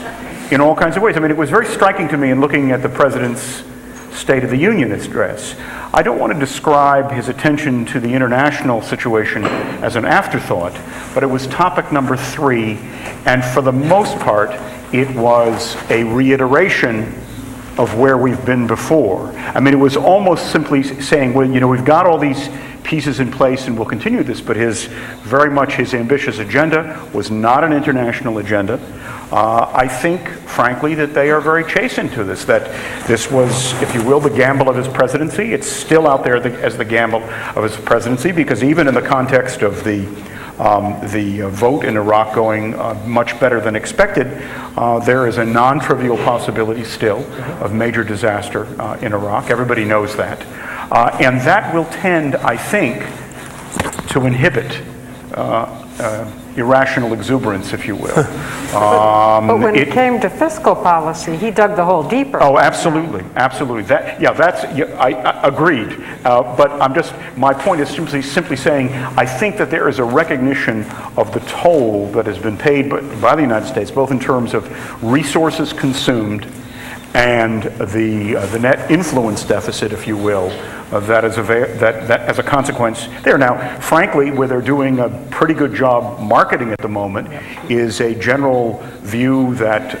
in all kinds of ways. I mean, it was very striking to me in looking at the President's State of the Union address. I don't want to describe his attention to the international situation as an afterthought, but it was topic number 3, and for the most part, it was a reiteration of where we've been before. I mean, it was almost simply saying, well, you know, we've got all these pieces in place and we'll continue this, but very much his ambitious agenda was not an international agenda. I think, frankly, that they are very chastened to this, that this was, if you will, the gamble of his presidency. It's still out there as the gamble of his presidency, because even in the context of the vote in Iraq going much better than expected, there is a non-trivial possibility still of major disaster in Iraq. Everybody knows that. And that will tend, I think, to inhibit irrational exuberance, if you will. But when it came to fiscal policy, he dug the hole deeper. Oh, absolutely, absolutely. I agreed. But my point is simply saying, I think that there is a recognition of the toll that has been paid by the United States, both in terms of resources consumed and the net influence deficit, if you will, that as a consequence there. Now, frankly, where they're doing a pretty good job marketing at the moment is a general view that,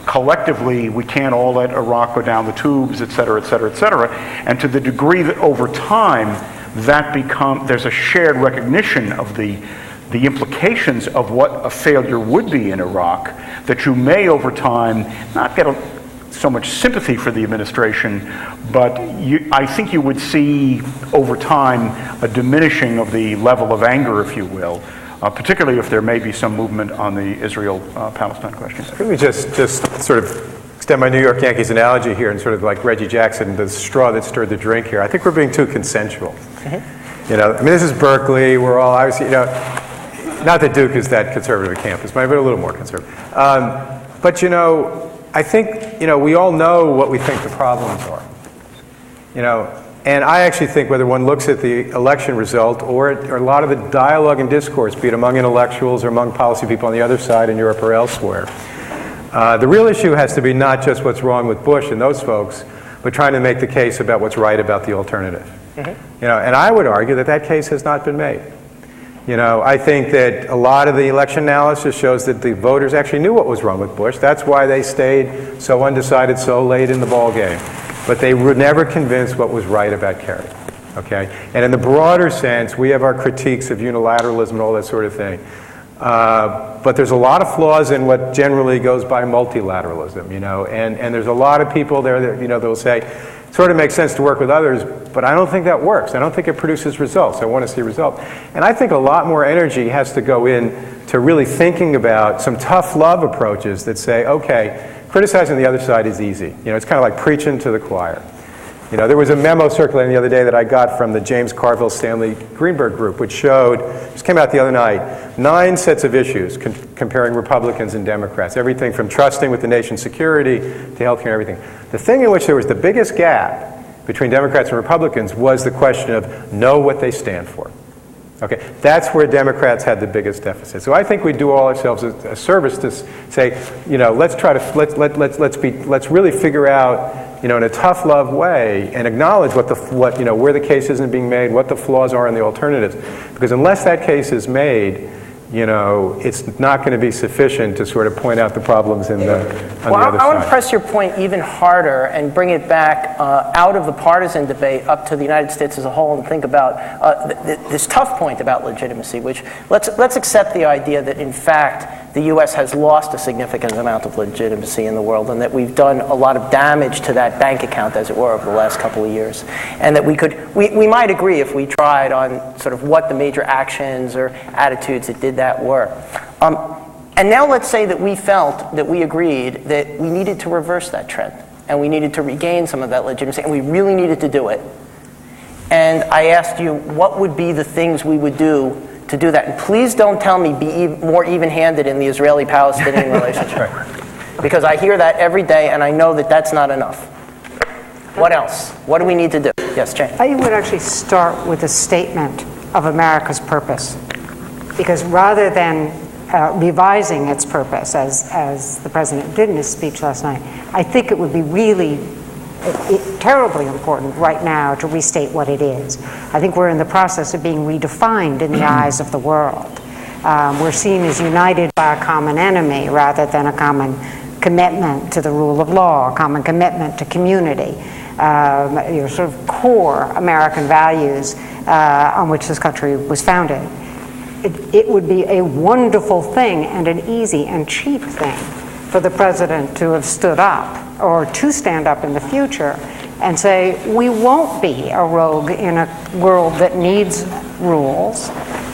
collectively we can't all let Iraq go down the tubes, et cetera, et cetera, et cetera. And to the degree that over time there's a shared recognition of the implications of what a failure would be in Iraq, that you may over time not get so much sympathy for the administration, but I think you would see over time a diminishing of the level of anger, if you will, particularly if there may be some movement on the Israel-Palestine question. Let me just sort of extend my New York Yankees analogy here and sort of like Reggie Jackson, the straw that stirred the drink here. I think we're being too consensual. This is Berkeley. We're all obviously, not that Duke is that conservative a campus, but a little more conservative. But I think, we all know what we think the problems are. And I actually think whether one looks at the election result or a lot of the dialogue and discourse, be it among intellectuals or among policy people on the other side in Europe or elsewhere, the real issue has to be not just what's wrong with Bush and those folks, but trying to make the case about what's right about the alternative. And I would argue that case has not been made. I think that a lot of the election analysis shows that the voters actually knew what was wrong with Bush. That's why they stayed so undecided so late in the ball game. But they were never convinced what was right about Kerry. Okay? And in the broader sense, we have our critiques of unilateralism and all that sort of thing. But there's a lot of flaws in what generally goes by multilateralism, and there's a lot of people there that, they'll say, it sort of makes sense to work with others, but I don't think that works. I don't think it produces results. I want to see results. And I think a lot more energy has to go in to really thinking about some tough love approaches that say, okay, criticizing the other side is easy. It's kind of like preaching to the choir. There was a memo circulating the other day that I got from the James Carville Stanley Greenberg group, which showed, just came out the other night, 9 sets of issues comparing Republicans and Democrats, everything from trusting with the nation's security to healthcare and everything. The thing in which there was the biggest gap between Democrats and Republicans was the question of know what they stand for. Okay, that's where Democrats had the biggest deficit. So I think we do all ourselves a service to say, let's try to let's really figure out, in a tough love way, and acknowledge where the case isn't being made, what the flaws are in the alternatives. Because unless that case is made, it's not going to be sufficient to sort of point out the problems on the other side. I want to press your point even harder and bring it back out of the partisan debate up to the United States as a whole and think about this tough point about legitimacy, which let's accept the idea that in fact the U.S. has lost a significant amount of legitimacy in the world and that we've done a lot of damage to that bank account, as it were, over the last couple of years. And that we might agree if we tried on sort of what the major actions or attitudes that did that were. And now let's say that we felt, that we agreed, that we needed to reverse that trend, and we needed to regain some of that legitimacy, and we really needed to do it. And I asked you, what would be the things we would do to do that? And please don't tell me be more even-handed in the Israeli-Palestinian relationship. Because I hear that every day, and I know that that's not enough. What else? What do we need to do? Yes, Jane? I would actually start with a statement of America's purpose. Because rather than revising its purpose, as the President did in his speech last night, I think it would be really terribly important right now to restate what it is. I think we're in the process of being redefined in the eyes of the world. We're seen as united by a common enemy rather than a common commitment to the rule of law, a common commitment to community, sort of core American values on which this country was founded. It would be a wonderful thing and an easy and cheap thing for the President to have stood up, or to stand up in the future and say, we won't be a rogue in a world that needs rules,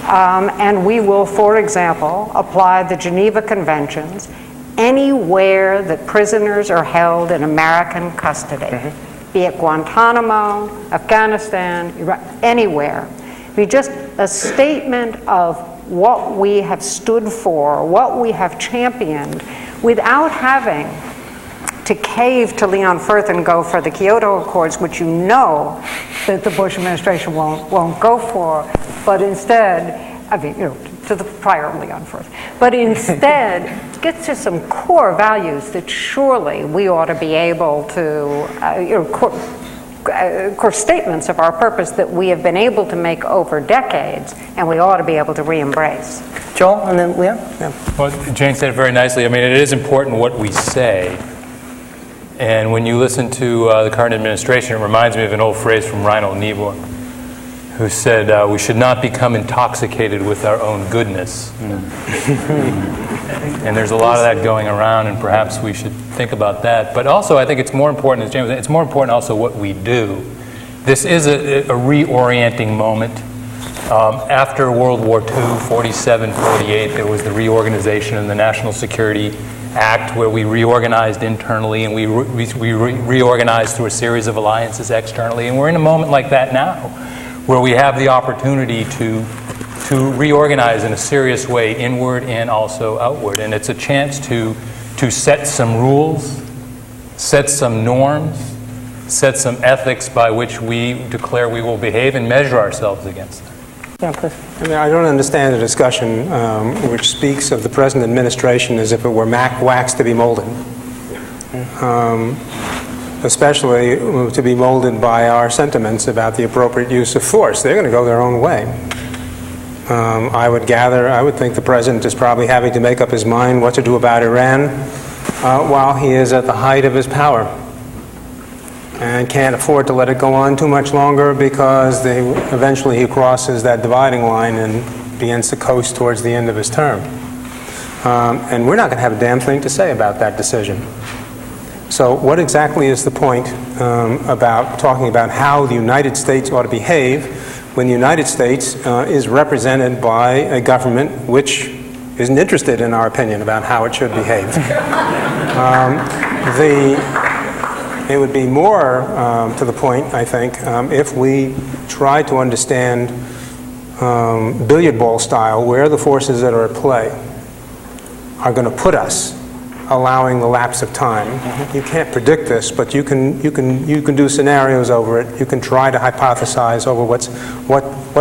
and we will, for example, apply the Geneva Conventions anywhere that prisoners are held in American custody, be it Guantanamo, Afghanistan, Iraq, anywhere. Be just a statement of what we have stood for, what we have championed, without having to cave to Leon Firth and go for the Kyoto Accords, which you know that the Bush administration won't go for, but instead, to the prior Leon Firth, but instead get to some core values that surely we ought to be able to, core statements of our purpose that we have been able to make over decades, and we ought to be able to re-embrace. Joel, and then Leon? Yeah. Well, Jane said it very nicely. I mean, it is important what we say. And when you listen to the current administration, it reminds me of an old phrase from Reinhold Niebuhr, who said, we should not become intoxicated with our own goodness. And there's a lot of that going around, and perhaps we should think about that. But also, I think it's more important, as James said, it's more important also what we do. This is a reorienting moment. After World War II, 47, 48, there was the reorganization in the National Security Act, where we reorganized internally, and we reorganized through a series of alliances externally. And we're in a moment like that now, where we have the opportunity to reorganize in a serious way, inward and also outward. And it's a chance to set some rules, set some norms, set some ethics by which we declare we will behave and measure ourselves against. Yeah, please. I mean, I don't understand the discussion which speaks of the present administration as if it were wax to be molded. Especially to be molded by our sentiments about the appropriate use of force. They're going to go their own way. I would think the President is probably having to make up his mind what to do about Iran while he is at the height of his power, and can't afford to let it go on too much longer, because eventually he crosses that dividing line and begins to coast towards the end of his term. And we're not going to have a damn thing to say about that decision. So what exactly is the point about talking about how the United States ought to behave when the United States is represented by a government which isn't interested, in our opinion, about how it should behave? It would be more to the point, I think, if we try to understand billiard ball style where the forces that are at play are going to put us, allowing the lapse of time. You can't predict this, but you can do scenarios over it. You can try to hypothesize over what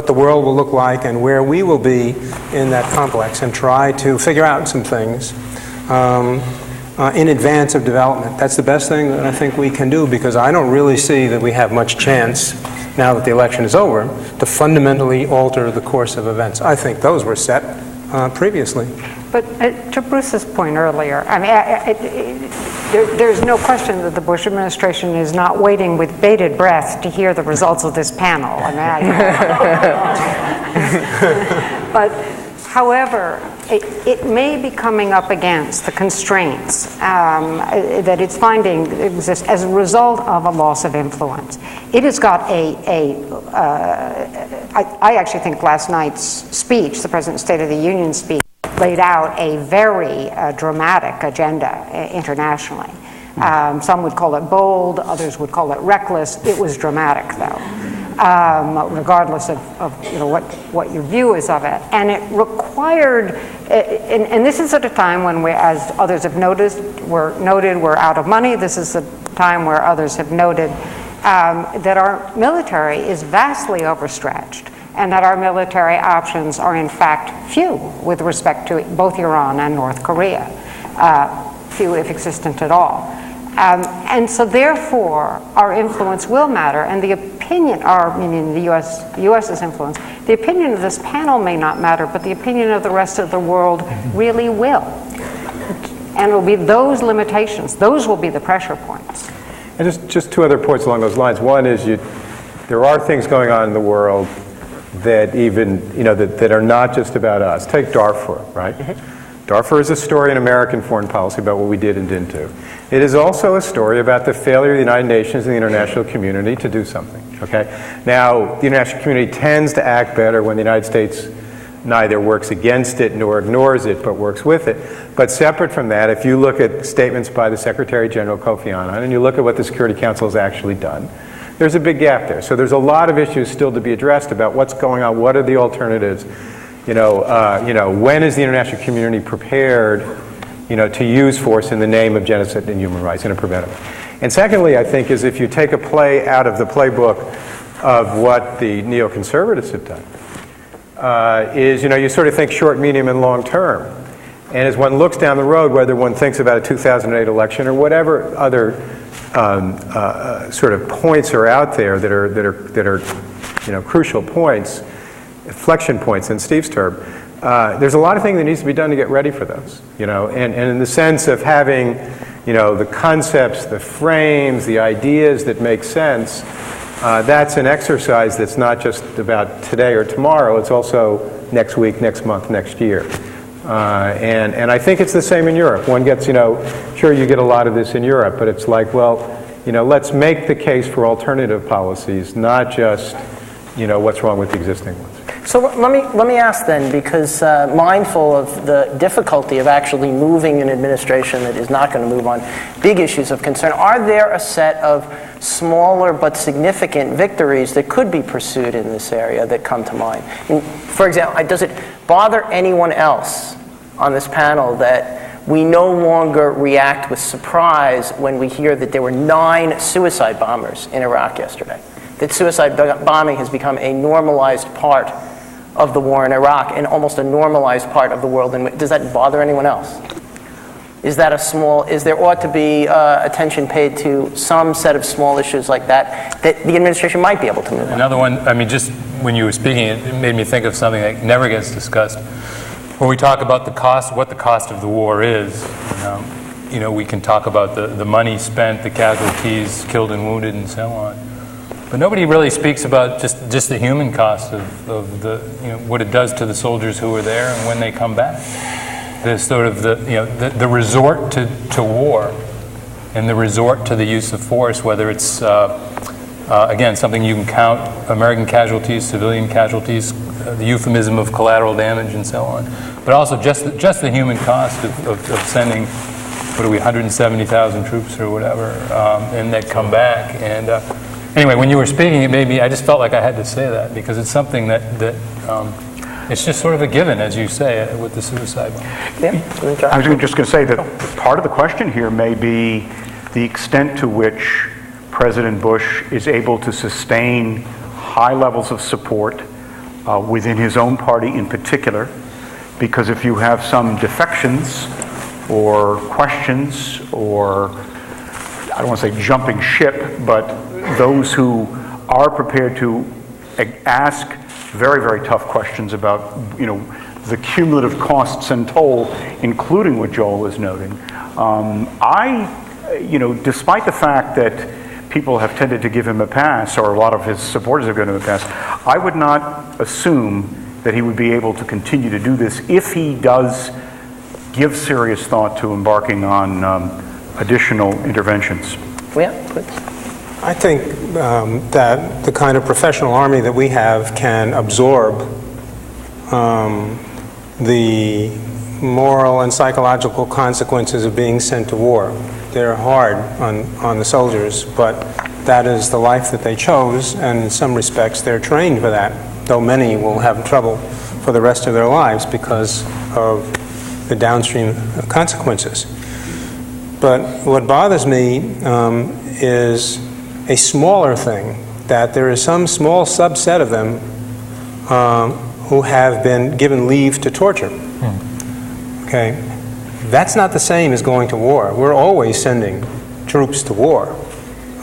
the world will look like and where we will be in that complex, and try to figure out some things in advance of development. That's the best thing that I think we can do, because I don't really see that we have much chance, now that the election is over, to fundamentally alter the course of events. I think those were set previously. But to Bruce's point earlier, I mean, there's no question that the Bush administration is not waiting with bated breath to hear the results of this panel. I mean, but however, it may be coming up against the constraints that it's finding exist as a result of a loss of influence. It has got I actually think last night's speech, the President's State of the Union speech, laid out a very dramatic agenda internationally. Some would call it bold, others would call it reckless. It was dramatic, though, regardless of what your view is of it. And it required, and this is at a time when we, as others have we're out of money. This is a time where others have noted that our military is vastly overstretched, and that our military options are in fact few with respect to both Iran and North Korea, few if existent at all. And so therefore, our influence will matter, and the opinion, meaning the US's influence, the opinion of this panel may not matter, but the opinion of the rest of the world really will. And it will be those limitations, those will be the pressure points. And just two other points along those lines. One is there are things going on in the world that even, that are not just about us. Take Darfur, right? Darfur is a story in American foreign policy about what we did and didn't do. It is also a story about the failure of the United Nations and the international community to do something, okay? Now, the international community tends to act better when the United States neither works against it nor ignores it, but works with it. But separate from that, if you look at statements by the Secretary General Kofi Annan, and you look at what the Security Council has actually done, there's a big gap there. So there's a lot of issues still to be addressed about what's going on, what are the alternatives, when is the international community prepared, to use force in the name of genocide and human rights and to prevent it. And secondly, I think, is if you take a play out of the playbook of what the neoconservatives have done, you sort of think short, medium, and long term. And as one looks down the road, whether one thinks about a 2008 election or whatever other sort of points are out there that are crucial points, inflection points in Steve's term, there's a lot of things that needs to be done to get ready for those. And in the sense of having the concepts, the frames, the ideas that make sense. That's an exercise that's not just about today or tomorrow, it's also next week, next month, next year. And I think it's the same in Europe. One gets, sure you get a lot of this in Europe, but it's like, well, let's make the case for alternative policies, not just, what's wrong with the existing ones. So let me ask then, because mindful of the difficulty of actually moving an administration that is not going to move on big issues of concern, are there a set of smaller but significant victories that could be pursued in this area that come to mind? For example, does it bother anyone else on this panel that we no longer react with surprise when we hear that there were 9 suicide bombers in Iraq yesterday? That suicide bombing has become a normalized part of the war in Iraq and almost a normalized part of the world. Does that bother anyone else? Is there ought to be attention paid to some set of small issues like that the administration might be able to move on? Another one, just when you were speaking, it made me think of something that never gets discussed. When we talk about what the cost of the war is, we can talk about the money spent, the casualties, killed and wounded, and so on. But nobody really speaks about just the human cost of the what it does to the soldiers who are there and when they come back. The sort of the resort to war and the resort to the use of force, whether it's again something you can count American casualties, civilian casualties, the euphemism of collateral damage, and so on. But also just the human cost of sending 170,000 troops or whatever, and that come back and. Anyway, when you were speaking, I just felt like I had to say that because it's something that it's just sort of a given, as you say, with the suicide bomb. Yeah. I was just going to say that part of the question here may be the extent to which President Bush is able to sustain high levels of support within his own party in particular, because if you have some defections or questions or, I don't want to say jumping ship, but those who are prepared to ask very, very tough questions about, the cumulative costs and toll, including what Joel is noting. Despite the fact that people have tended to give him a pass, or a lot of his supporters have given him a pass, I would not assume that he would be able to continue to do this if he does give serious thought to embarking on additional interventions. Yeah, please. I think that the kind of professional army that we have can absorb the moral and psychological consequences of being sent to war. They're hard on the soldiers, but that is the life that they chose, and in some respects they're trained for that, though many will have trouble for the rest of their lives because of the downstream consequences. But what bothers me is a smaller thing, that there is some small subset of them who have been given leave to torture. Okay, that's not the same as going to war. We're always sending troops to war.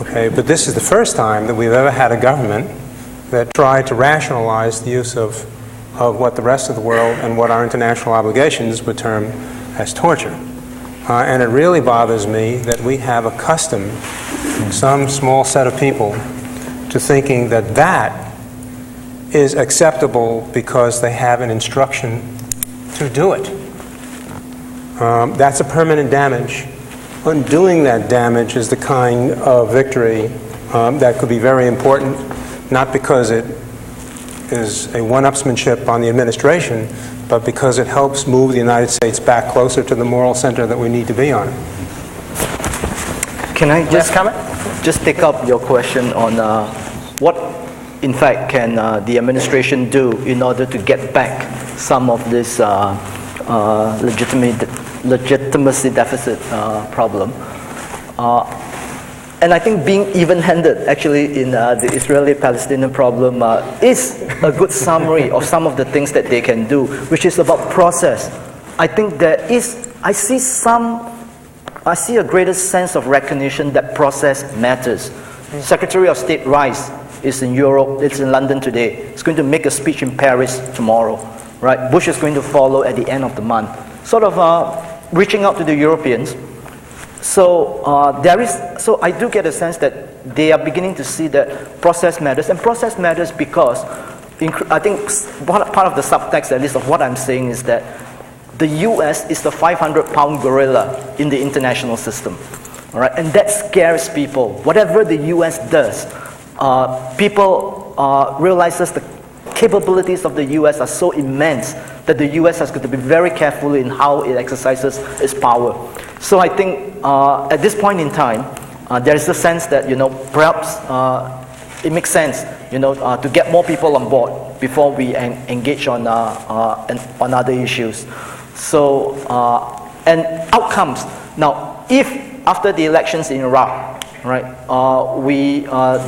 Okay, but this is the first time that we've ever had a government that tried to rationalize the use of what the rest of the world and what our international obligations would term as torture. And it really bothers me that we have accustomed some small set of people to thinking that that is acceptable because they have an instruction to do it. That's a permanent damage. Undoing that damage is the kind of victory that could be very important, not because it is a one-upsmanship on the administration, but because it helps move the United States back closer to the moral center that we need to be on. Can I just comment? Just pick up your question on what, in fact, can the administration do in order to get back some of this legitimacy deficit problem? And I think being even-handed, actually, in the Israeli-Palestinian problem is a good summary of some of the things that they can do, which is about process. I think I see a greater sense of recognition that process matters. Secretary of State Rice is in Europe, it's in London today. He's going to make a speech in Paris tomorrow, right? Bush is going to follow at the end of the month. Sort of reaching out to the Europeans. So so I do get a sense that they are beginning to see that process matters, and process matters because I think part of the subtext, at least of what I'm saying, is that the U.S. is the 500-pound gorilla in the international system, all right, and that scares people. Whatever the U.S. does, people realizes the capabilities of the U.S. are so immense that the U.S. has got to be very careful in how it exercises its power. So I think at this point in time, there is a sense that, perhaps it makes sense, to get more people on board before we engage on other issues. So, and outcomes. Now, if after the elections in Iraq, right,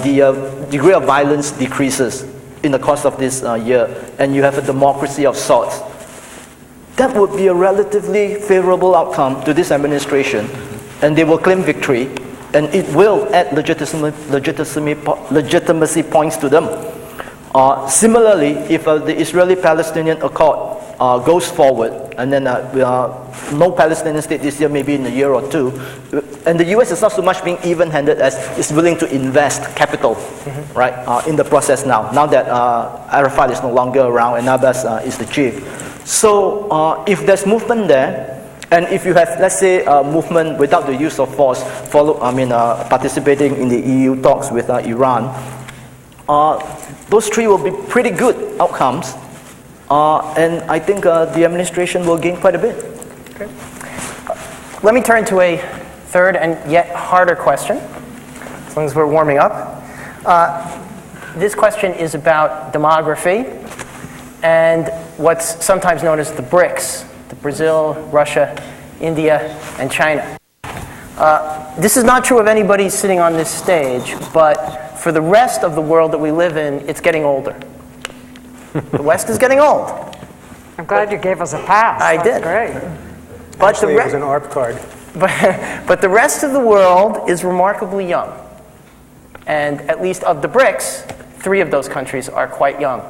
the degree of violence decreases in the course of this year, and you have a democracy of sorts, that would be a relatively favorable outcome to this administration, and they will claim victory, and it will add legitimacy points to them. Similarly, if the Israeli-Palestinian Accord goes forward, and then no Palestinian state this year, maybe in a year or two, and the U.S. is not so much being even-handed as it's willing to invest capital, right, in the process now that Arafat is no longer around and Abbas is the chief. So if there's movement there, and if you have, let's say, a movement without the use of force, participating in the EU talks with Iran, those three will be pretty good outcomes, and I think the administration will gain quite a bit. Okay. Let me turn to a third and yet harder question, as long as we're warming up. This question is about demography and what's sometimes known as the BRICS, the Brazil, Russia, India, and China. This is not true of anybody sitting on this stage, but for the rest of the world that we live in, it's getting older. The West is getting old. I'm glad you gave us a pass. I did. Great. But Actually, it was an ARP card. But the rest of the world is remarkably young. And at least of the BRICS, 3 of those countries are quite young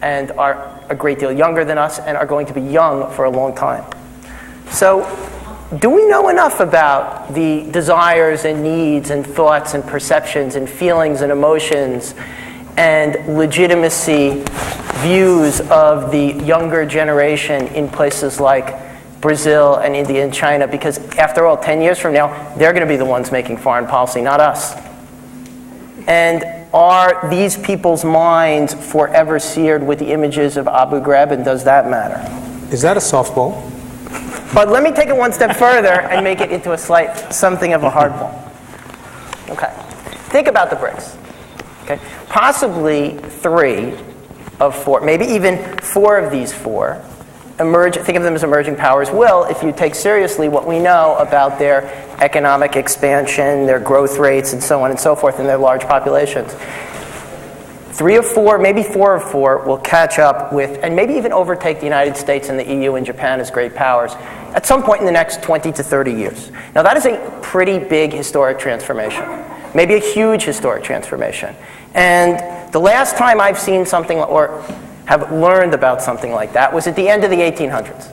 and are a great deal younger than us and are going to be young for a long time. So do we know enough about the desires and needs and thoughts and perceptions and feelings and emotions and legitimacy views of the younger generation in places like Brazil and India and China? Because after all, 10 years from now, they're going to be the ones making foreign policy, not us. And are these people's minds forever seared with the images of Abu Ghraib, and does that matter? Is that a softball? But let me take it one step further and make it into something of a hardball. Okay. Think about the BRICS. Okay. Possibly 3 of 4, maybe even 4 of these 4 think of them as emerging powers will, if you take seriously what we know about their economic expansion, their growth rates, and so on and so forth, and their large populations. 3 of 4, maybe 4 of 4 will catch up with, and maybe even overtake the United States and the EU and Japan as great powers at some point in the next 20 to 30 years. Now that is a pretty big historic transformation, maybe a huge historic transformation. And the last time I've seen something or have learned about something like that was at the end of the 1800s,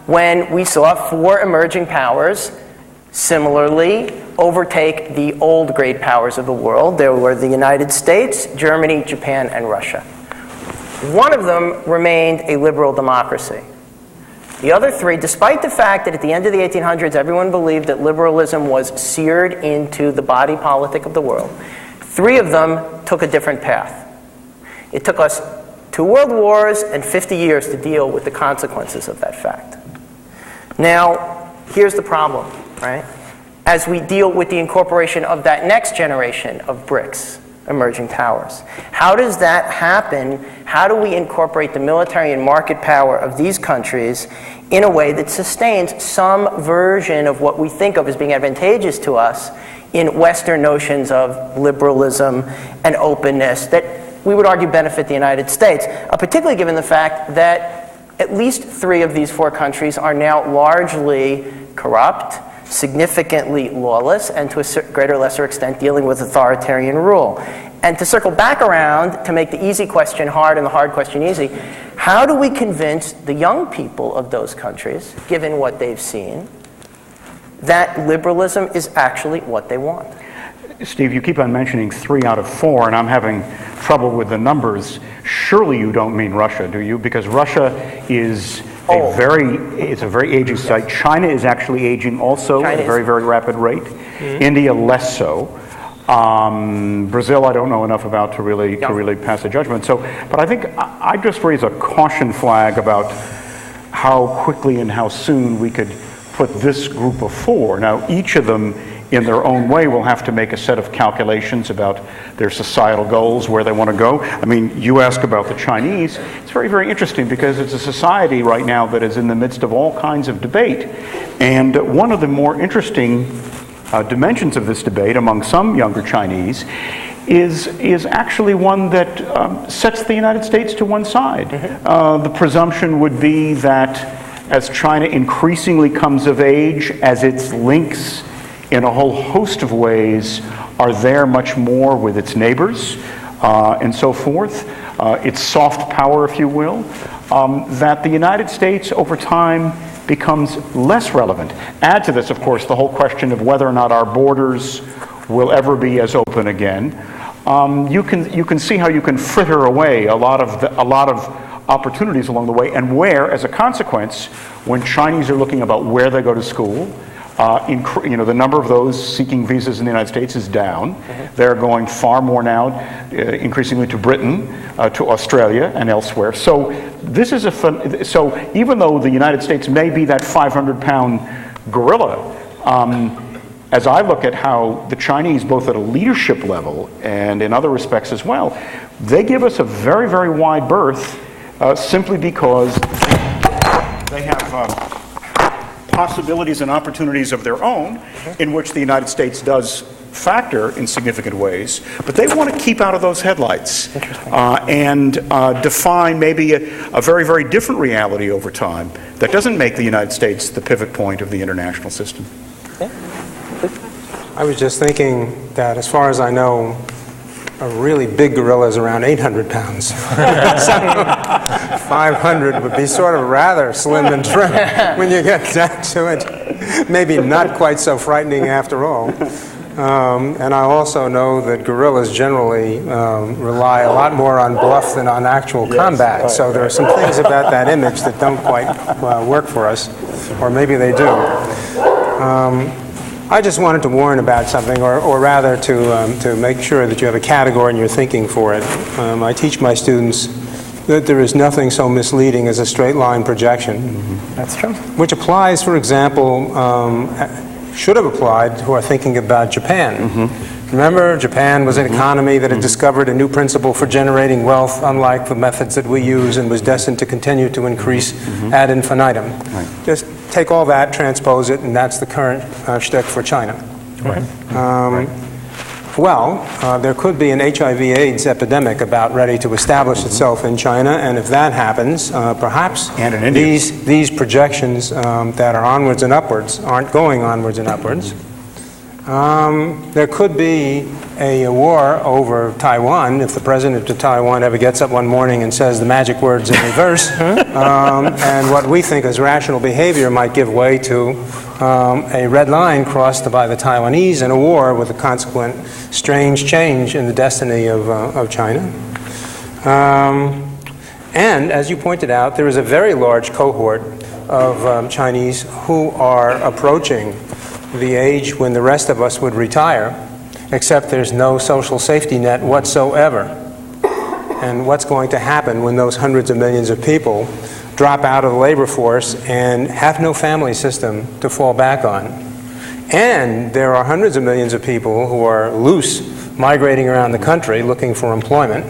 when we saw 4 emerging powers similarly overtake the old great powers of the world. There were the United States, Germany, Japan, and Russia. One of them remained a liberal democracy. The other 3, despite the fact that at the end of the 1800s everyone believed that liberalism was seared into the body politic of the world, 3 of them took a different path. It took us 2 world wars and 50 years to deal with the consequences of that fact. Now, here's the problem, right? As we deal with the incorporation of that next generation of BRICS, emerging powers. How does that happen? How do we incorporate the military and market power of these countries in a way that sustains some version of what we think of as being advantageous to us in Western notions of liberalism and openness that we would argue benefit the United States, particularly given the fact that at least 3 of these 4 countries are now largely corrupt, significantly lawless, and to a greater or lesser extent dealing with authoritarian rule. And to circle back around, to make the easy question hard and the hard question easy, how do we convince the young people of those countries, given what they've seen, that liberalism is actually what they want? Steve, you keep on mentioning 3 out of 4, and I'm having trouble with the numbers. Surely you don't mean Russia, do you? Because Russia is a very aging society. China is actually aging also at a very, very rapid rate. Mm-hmm. India less so. Brazil, I don't know enough about to really pass a judgment. So, but I think I just raise a caution flag about how quickly and how soon we could put this group of 4. Now, each of them in their own way will have to make a set of calculations about their societal goals, where they want to go. I mean, you ask about the Chinese. It's very, very interesting because it's a society right now that is in the midst of all kinds of debate. And one of the more interesting dimensions of this debate among some younger Chinese is actually one that sets the United States to one side. Mm-hmm. The presumption would be that as China increasingly comes of age, as its links in a whole host of ways are there much more with its neighbors and so forth, its soft power, if you will, that the United States over time becomes less relevant. Add to this, of course, the whole question of whether or not our borders will ever be as open again. You can see how you can fritter away a lot of opportunities along the way, and where, as a consequence, when Chinese are looking about where they go to school, the number of those seeking visas in the United States is down. Mm-hmm. They're going far more now, increasingly to Britain, to Australia, and elsewhere. So this is so even though the United States may be that 500-pound gorilla, as I look at how the Chinese, both at a leadership level and in other respects as well, they give us a very, very wide berth simply because they have possibilities and opportunities of their own in which the United States does factor in significant ways, but they want to keep out of those headlights and define maybe a very, very different reality over time that doesn't make the United States the pivot point of the international system. I was just thinking that as far as I know, a really big gorilla is around 800 pounds. So 500 would be sort of rather slim and trim when you get down to it. Maybe not quite so frightening after all. And I also know that gorillas generally rely a lot more on bluff than on actual combat. So there are some things about that image that don't quite work for us, or maybe they do. I just wanted to warn about something, or rather to make sure that you have a category in your thinking for it. I teach my students that there is nothing so misleading as a straight line projection. That's true. Which applies, for example, should have applied who are thinking about Japan. Remember, Japan was an economy that had discovered a new principle for generating wealth, unlike the methods that we use, and was destined to continue to increase ad infinitum. Just take all that, transpose it, and that's the current shtick for China. There could be an HIV/AIDS epidemic about ready to establish itself in China, and if that happens, perhaps these projections that are onwards and upwards aren't going onwards and upwards. There could be a war over Taiwan if the president of Taiwan ever gets up one morning and says the magic words in reverse, and what we think is rational behavior might give way to a red line crossed by the Taiwanese and a war with a consequent strange change in the destiny of China. And as you pointed out, there is a very large cohort of Chinese who are approaching the age when the rest of us would retire, except there's no social safety net whatsoever. And what's going to happen when those hundreds of millions of people drop out of the labor force and have no family system to fall back on? And there are hundreds of millions of people who are loose, migrating around the country looking for employment,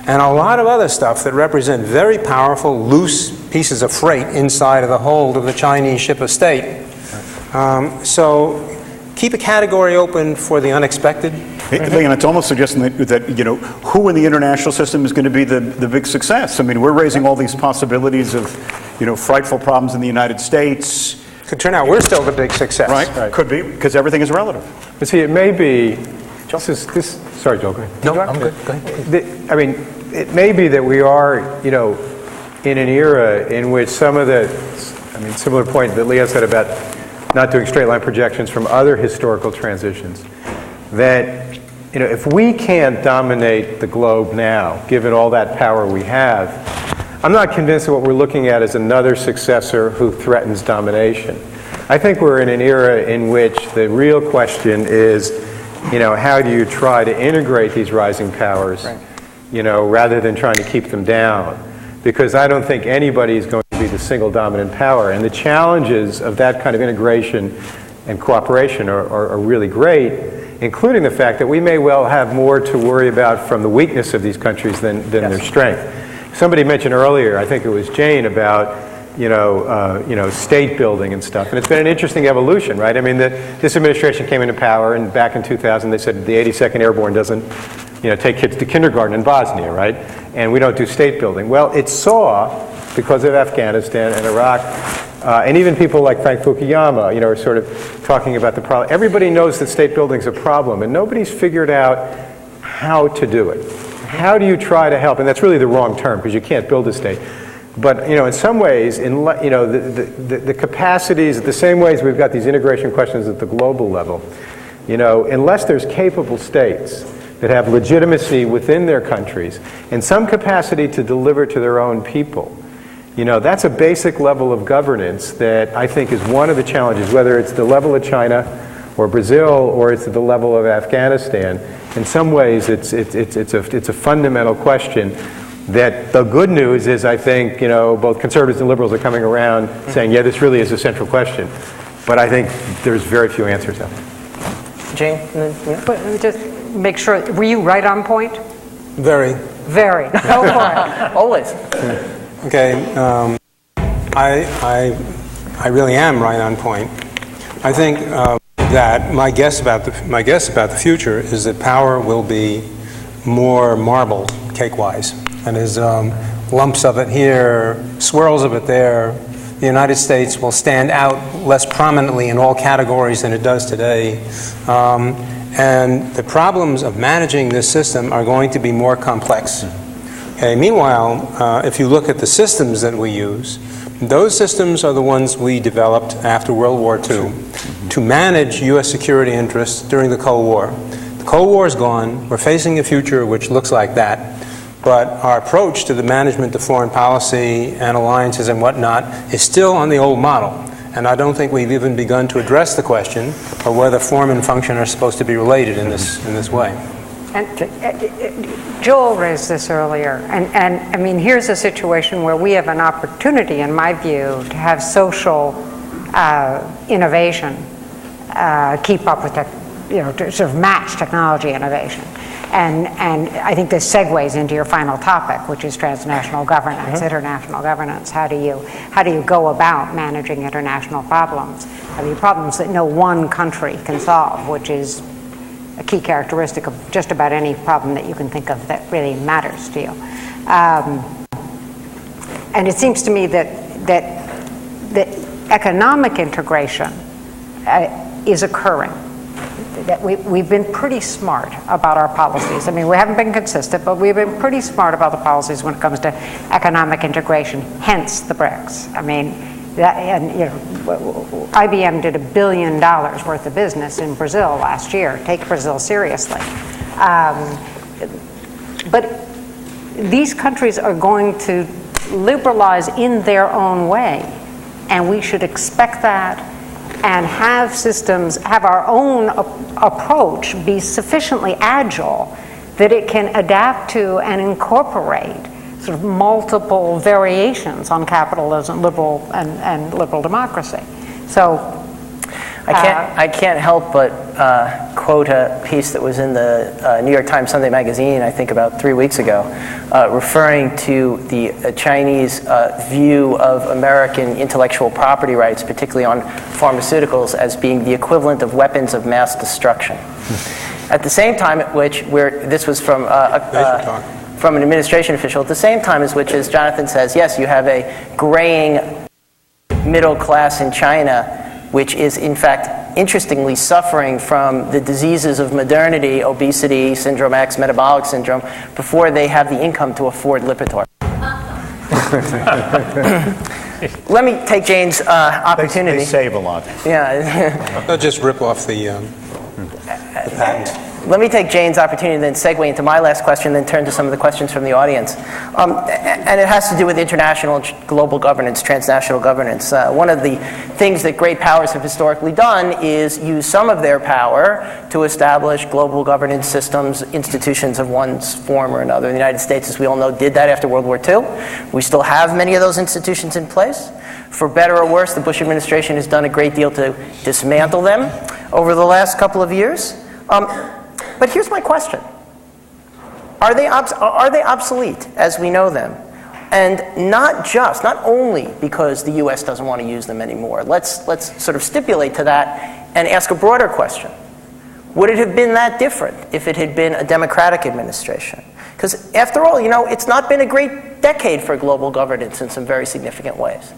and a lot of other stuff that represent very powerful, loose pieces of freight inside of the hold of the Chinese ship of state. So keep a category open for the unexpected. And it's almost suggesting that who in the international system is going to be the big success. I mean, we're raising all these possibilities of, frightful problems in the United States. Could turn out we're still the big success. Right. Could be, because everything is relative. But see, it may be, sorry, Joel, go ahead. No, I'm good. Go ahead. I mean, it may be that we are, in an era in which some of the, similar point that Leo said about not doing straight line projections from other historical transitions, that if we can't dominate the globe now, given all that power we have, I'm not convinced that what we're looking at is another successor who threatens domination. I think we're in an era in which the real question is, how do you try to integrate these rising powers, rather than trying to keep them down? Because I don't think anybody is going to be the single dominant power. And the challenges of that kind of integration and cooperation are really great, including the fact that we may well have more to worry about from the weakness of these countries than their strength. Somebody mentioned earlier, I think it was Jane, about state building and stuff. And it's been an interesting evolution, right? I mean, this administration came into power, and back in 2000 they said the 82nd Airborne doesn't take kids to kindergarten in Bosnia, right? And we don't do state building. Well, it saw, because of Afghanistan and Iraq, and even people like Frank Fukuyama, are sort of talking about the problem. Everybody knows that state building is a problem, and nobody's figured out how to do it. How do you try to help? And that's really the wrong term, because you can't build a state. But in some ways, the capacities, the same ways we've got these integration questions at the global level, unless there's capable states that have legitimacy within their countries and some capacity to deliver to their own people, that's a basic level of governance that I think is one of the challenges, whether it's the level of China or Brazil or it's at the level of Afghanistan. In some ways, it's a fundamental question. That the good news is, I think, both conservatives and liberals are coming around saying, yeah, this really is a central question. But I think there's very few answers out there. Jane? But just make sure, were you right on point? Very. Very. Go for it. Always. Okay. I really am right on point. I think that my guess about the future is that power will be more marble, cake-wise. And there's lumps of it here, swirls of it there. The United States will stand out less prominently in all categories than it does today. And the problems of managing this system are going to be more complex. Okay. Meanwhile, if you look at the systems that we use, those systems are the ones we developed after World War II to manage U.S. security interests during the Cold War. The Cold War is gone. We're facing a future which looks like that. But our approach to the management of foreign policy and alliances and whatnot is still on the old model. And I don't think we've even begun to address the question of whether form and function are supposed to be related in this way. And Joel raised this earlier, and I mean, here's a situation where we have an opportunity, in my view, to have social innovation keep up with, to sort of match technology innovation. And I think this segues into your final topic, which is transnational governance, international governance. How do you go about managing international problems? I mean, problems that no one country can solve, which is a key characteristic of just about any problem that you can think of that really matters to you. And it seems to me that economic integration is occurring. That we've been pretty smart about our policies. I mean, we haven't been consistent, but we've been pretty smart about the policies when it comes to economic integration, hence the BRICS. I mean, IBM did $1 billion worth of business in Brazil last year. Take Brazil seriously. But these countries are going to liberalize in their own way, and we should expect that and have our own approach be sufficiently agile that it can adapt to and incorporate sort of multiple variations on capitalism, liberal and liberal democracy. So I can't help but quote a piece that was in the New York Times Sunday magazine, I think about 3 weeks ago, referring to the Chinese view of American intellectual property rights, particularly on pharmaceuticals, as being the equivalent of weapons of mass destruction. At the same time at which, this was from an administration official, at the same time as which, as Jonathan says, yes, you have a graying middle class in China, which is in fact interestingly suffering from the diseases of modernity, obesity, syndrome X, metabolic syndrome, before they have the income to afford Lipitor. Let me take Jane's opportunity. They save a lot. Yeah. I'll just rip off the patent. Let me take Jane's opportunity and then segue into my last question, then turn to some of the questions from the audience. And it has to do with international global governance, transnational governance. One of the things that great powers have historically done is use some of their power to establish global governance systems, institutions of one form or another. The United States, as we all know, did that after World War II. We still have many of those institutions in place. For better or worse, the Bush administration has done a great deal to dismantle them over the last couple of years. But here's my question. Are they obsolete as we know them? And not only because the U.S. doesn't want to use them anymore. Let's sort of stipulate to that and ask a broader question. Would it have been that different if it had been a Democratic administration? Because after all, it's not been a great decade for global governance in some very significant ways.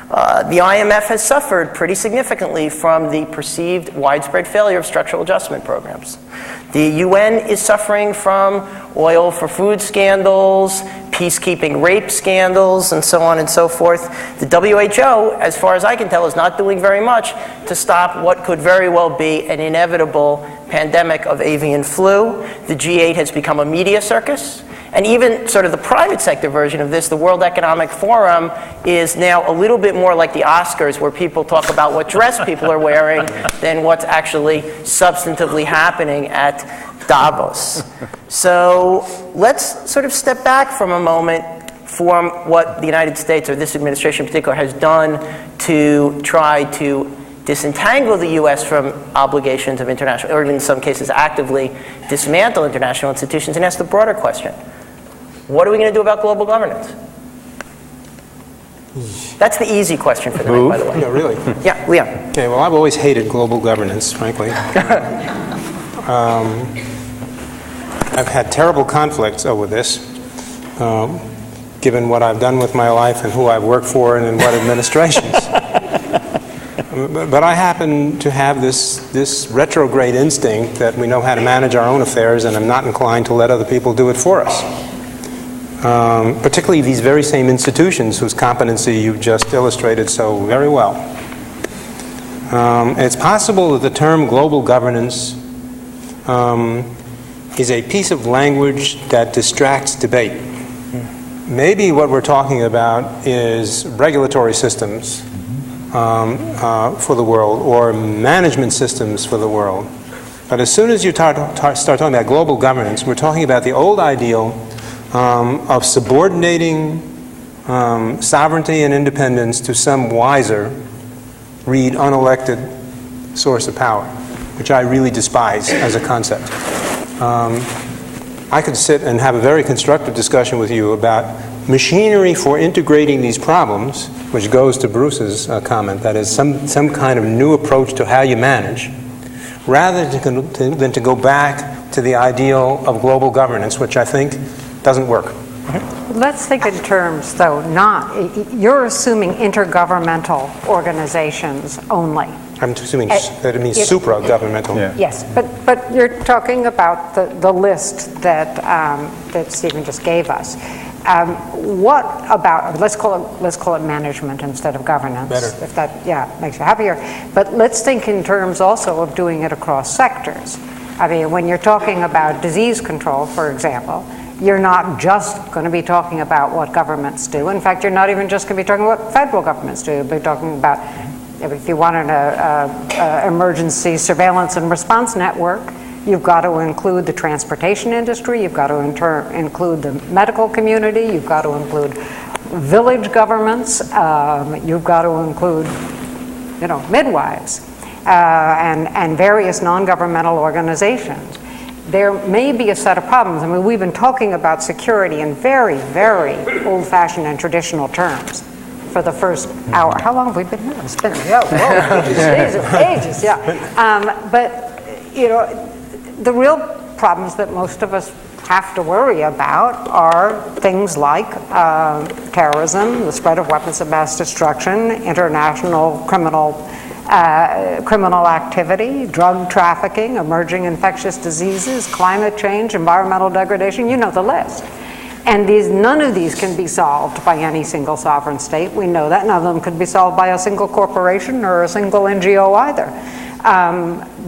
The IMF has suffered pretty significantly from the perceived widespread failure of structural adjustment programs. The UN is suffering from oil for food scandals, peacekeeping rape scandals, and so on and so forth. The WHO, as far as I can tell, is not doing very much to stop what could very well be an inevitable pandemic of avian flu. The G8 has become a media circus. And even sort of the private sector version of this, the World Economic Forum, is now a little bit more like the Oscars, where people talk about what dress people are wearing than what's actually substantively happening at Davos. So let's sort of step back from a moment from what the United States, or this administration in particular, has done to try to disentangle the U.S. from obligations of international, or even in some cases actively dismantle international institutions, and ask the broader question. What are we going to do about global governance? That's the easy question for tonight, by the way. No, really? Yeah, Leon. Okay, well, I've always hated global governance, frankly. I've had terrible conflicts over this, given what I've done with my life and who I've worked for and in what administrations. But I happen to have this retrograde instinct that we know how to manage our own affairs, and I'm not inclined to let other people do it for us. Particularly these very same institutions whose competency you've just illustrated so very well. It's possible that the term global governance is a piece of language that distracts debate. Maybe what we're talking about is regulatory systems for the world, or management systems for the world. But as soon as you start talking about global governance, we're talking about the old ideal of subordinating sovereignty and independence to some wiser, read unelected source of power, which I really despise as a concept. I could sit and have a very constructive discussion with you about machinery for integrating these problems, which goes to Bruce's comment, that is some kind of new approach to how you manage, rather than to go back to the ideal of global governance, which I think doesn't work. Let's think in terms, though, you're assuming intergovernmental organizations only. I'm assuming that it means supra-governmental. Yeah. Yes, but you're talking about the list that that Stephen just gave us. What about, let's call it management instead of governance. Better. If that, makes you happier. But let's think in terms also of doing it across sectors. I mean, when you're talking about disease control, for example, you're not just going to be talking about what governments do. In fact, you're not even just going to be talking about what federal governments do. You'll be talking about, if you want an emergency surveillance and response network, you've got to include the transportation industry, you've got to include the medical community, you've got to include village governments, you've got to include, midwives, and various non-governmental organizations. There may be a set of problems. I mean, we've been talking about security in very, very old-fashioned and traditional terms for the first hour. How long have we been here? It's been ages, yeah. But, the real problems that most of us have to worry about are things like terrorism, the spread of weapons of mass destruction, international criminal activity, drug trafficking, emerging infectious diseases, climate change, environmental degradation, you know the list. And none of these can be solved by any single sovereign state. We know that. None of them could be solved by a single corporation or a single NGO either.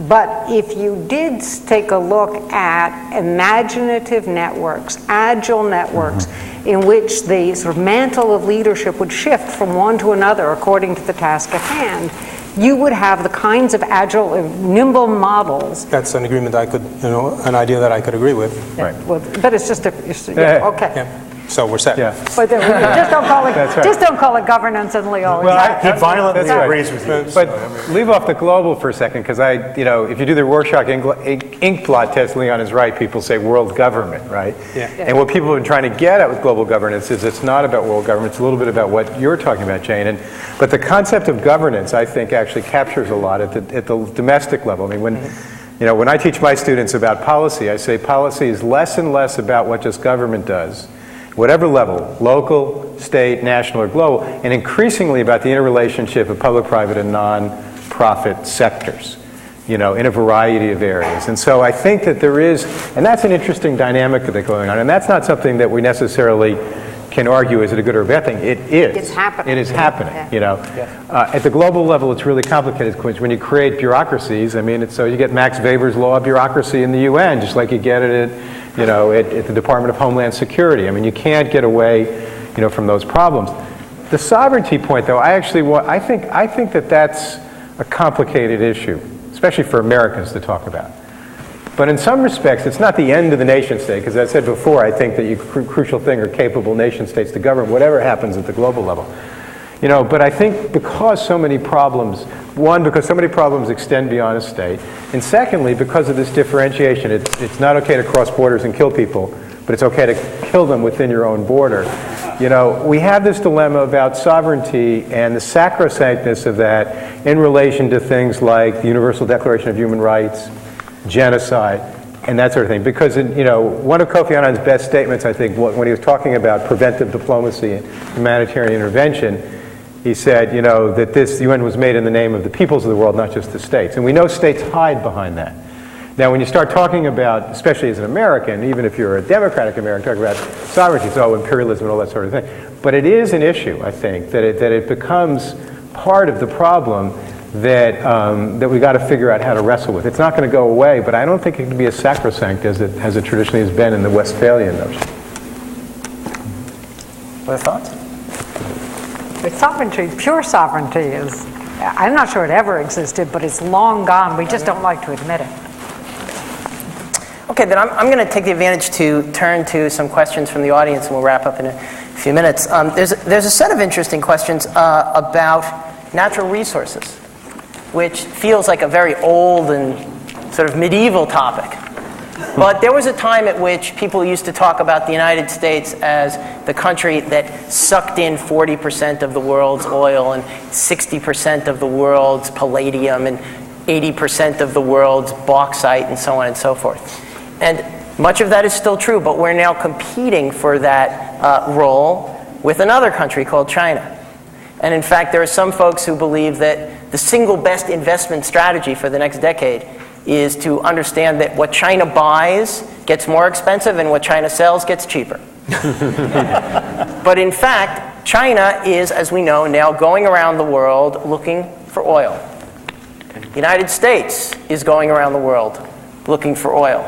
But if you did take a look at imaginative networks, agile networks, in which the sort of mantle of leadership would shift from one to another according to the task at hand, you would have the kinds of agile, nimble models. That's an agreement an idea that I could agree with. Right. Well, but it's just okay. Yeah. So we're set. Yeah. But just don't call it. Right. Just don't call it governance, and Leo. He violently agrees with you. But leave off the global for a second, because if you do the Rorschach ink blot test, Leon is right. People say world government, right? Yeah. And what people have been trying to get at with global governance is it's not about world government. It's a little bit about what you're talking about, Jane. But the concept of governance, I think, actually captures a lot at the domestic level. I mean, when I teach my students about policy, I say policy is less and less about what just government does, whatever level, local, state, national, or global, and increasingly about the interrelationship of public, private, and non-profit sectors, in a variety of areas. And so I think that there is, and that's an interesting dynamic that's going on, and that's not something that we necessarily can argue is it a good or a bad thing. It is. It's happening. It is happening, Yeah. At the global level, it's really complicated because when you create bureaucracies, so you get Max Weber's law of bureaucracy in the UN, just like you get it at the Department of Homeland Security. I mean, you can't get away, from those problems. The sovereignty point, though, I think that that's a complicated issue, especially for Americans to talk about. But in some respects, it's not the end of the nation state, because as I said before, I think that the crucial thing are capable nation states to govern whatever happens at the global level. But I think because so many problems, because so many problems extend beyond a state, and secondly, because of this differentiation, it's not okay to cross borders and kill people, but it's okay to kill them within your own border. We have this dilemma about sovereignty and the sacrosanctness of that in relation to things like the Universal Declaration of Human Rights, genocide, and that sort of thing. Because one of Kofi Annan's best statements, I think, when he was talking about preventive diplomacy and humanitarian intervention, he said, that this UN was made in the name of the peoples of the world, not just the states. And we know states hide behind that. Now, when you start talking about, especially as an American, even if you're a democratic American, talking about sovereignty, it's imperialism and all that sort of thing. But it is an issue, I think, that it becomes part of the problem that we got to figure out how to wrestle with. It's not going to go away, but I don't think it can be as sacrosanct as it traditionally has been in the Westphalian notion. Other thoughts? But sovereignty, pure sovereignty I'm not sure it ever existed, but it's long gone. We just don't like to admit it. Okay, then I'm going to take the advantage to turn to some questions from the audience, and we'll wrap up in a few minutes. There's a set of interesting questions about natural resources, which feels like a very old and sort of medieval topic. But there was a time at which people used to talk about the United States as the country that sucked in 40% of the world's oil and 60% of the world's palladium and 80% of the world's bauxite and so on and so forth. And much of that is still true, but we're now competing for that role with another country called China. And in fact, there are some folks who believe that the single best investment strategy for the next decade is to understand that what China buys gets more expensive and what China sells gets cheaper. But in fact, China is, as we know, now going around the world looking for oil. The United States is going around the world looking for oil.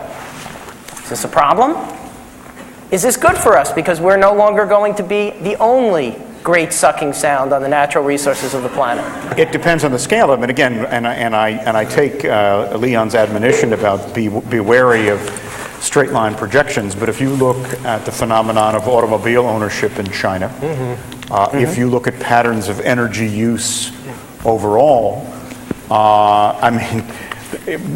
Is this a problem? Is this good for us because we're no longer going to be the only great sucking sound on the natural resources of the planet? It depends on the scale of it. Again, and I take Leon's admonition about be wary of straight line projections. But if you look at the phenomenon of automobile ownership in China, if you look at patterns of energy use overall, I mean,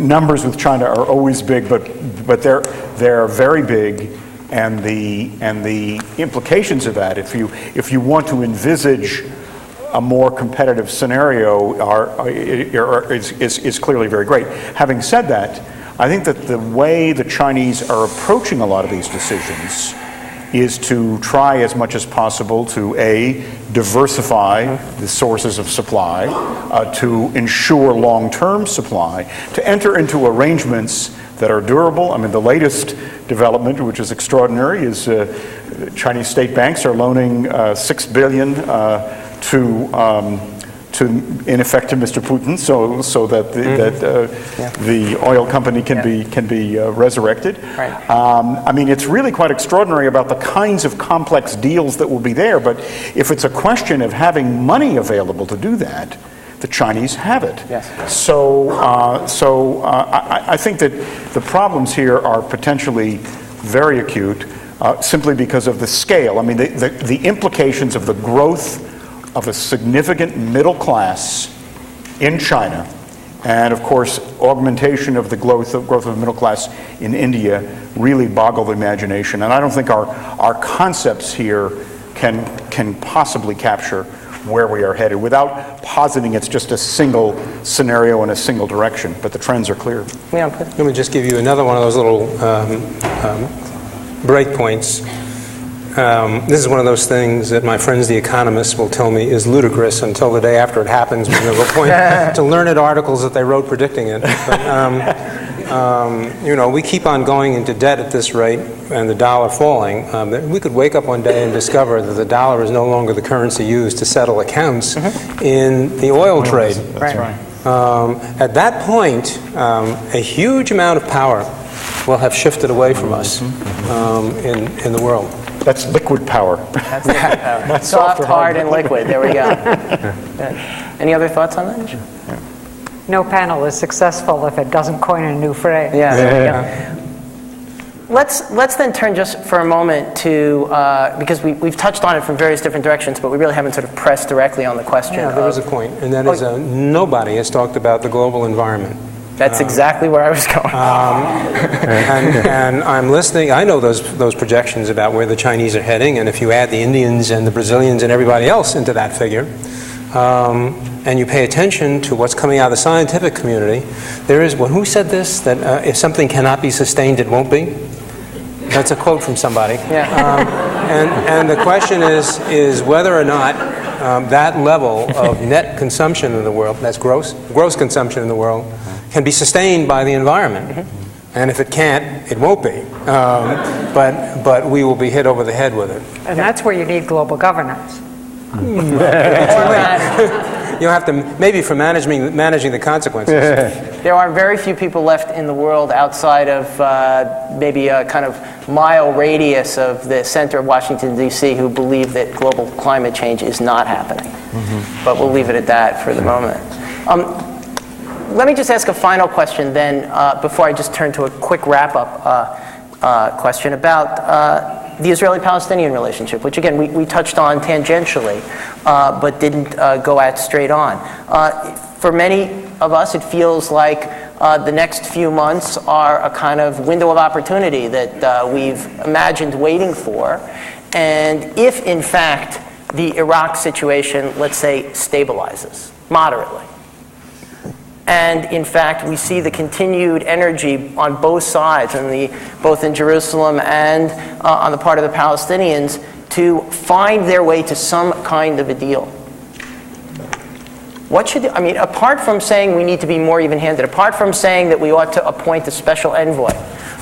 numbers with China are always big, but they're very big. And the implications of that, if you want to envisage a more competitive scenario, is clearly very great. Having said that, I think that the way the Chinese are approaching a lot of these decisions is to try as much as possible to diversify the sources of supply, to ensure long-term supply, to enter into arrangements that are durable. I mean, the latest development, which is extraordinary, is Chinese state banks are loaning $6 billion to in effect to Mr. Putin, so that the oil company can be resurrected. Right. I mean, it's really quite extraordinary about the kinds of complex deals that will be there. But if it's a question of having money available to do that, the Chinese have it. Yes. So I think that the problems here are potentially very acute, simply because of the scale. I mean, the implications of the growth of a significant middle class in China, and of course augmentation of the growth of the middle class in India, really boggle the imagination. And I don't think our concepts here can possibly capture where we are headed without positing it's just a single scenario in a single direction, but the trends are clear. Yeah. Let me just give you another one of those little breakpoints. This is one of those things that my friends, the economists, will tell me is ludicrous until the day after it happens, when they'll point to learned articles that they wrote predicting it. But, we keep on going into debt at this rate, and the dollar falling. We could wake up one day and discover that the dollar is no longer the currency used to settle accounts in the oil trade. That's right. At that point, a huge amount of power will have shifted away from us in the world. That's liquid power. That's liquid power. Not soft, hard, and liquid. There we go. Any other thoughts on that? No panel is successful if it doesn't coin a new phrase. Yeah. Let's then turn just for a moment to, because we've touched on it from various different directions, but we really haven't sort of pressed directly on the question. Yeah, there is a point, and that is nobody has talked about the global environment. That's exactly where I was going. And I'm listening. I know those projections about where the Chinese are heading, and if you add the Indians and the Brazilians and everybody else into that figure, and you pay attention to what's coming out of the scientific community, there is one. Who said this? That if something cannot be sustained, it won't be. That's a quote from somebody. Yeah. And the question is whether or not that level of net consumption in the world, that's gross consumption in the world, can be sustained by the environment. And if it can't, it won't be. But we will be hit over the head with it. And that's where you need global governance. You'll have to, maybe for managing the consequences. There are very few people left in the world outside of maybe a kind of mile radius of the center of Washington, D.C. who believe that global climate change is not happening. But we'll leave it at that for the moment. let me just ask a final question then, before I just turn to a quick wrap-up question about the Israeli-Palestinian relationship, which again we touched on tangentially, but didn't go at straight on. For many of us, it feels like the next few months are a kind of window of opportunity that we've imagined waiting for. And if, in fact, the Iraq situation, let's say, stabilizes moderately, and in fact we see the continued energy on both sides, both in Jerusalem and on the part of the Palestinians, to find their way to some kind of a deal. What should, I mean, apart from saying we need to be more even-handed, apart from saying that we ought to appoint a special envoy,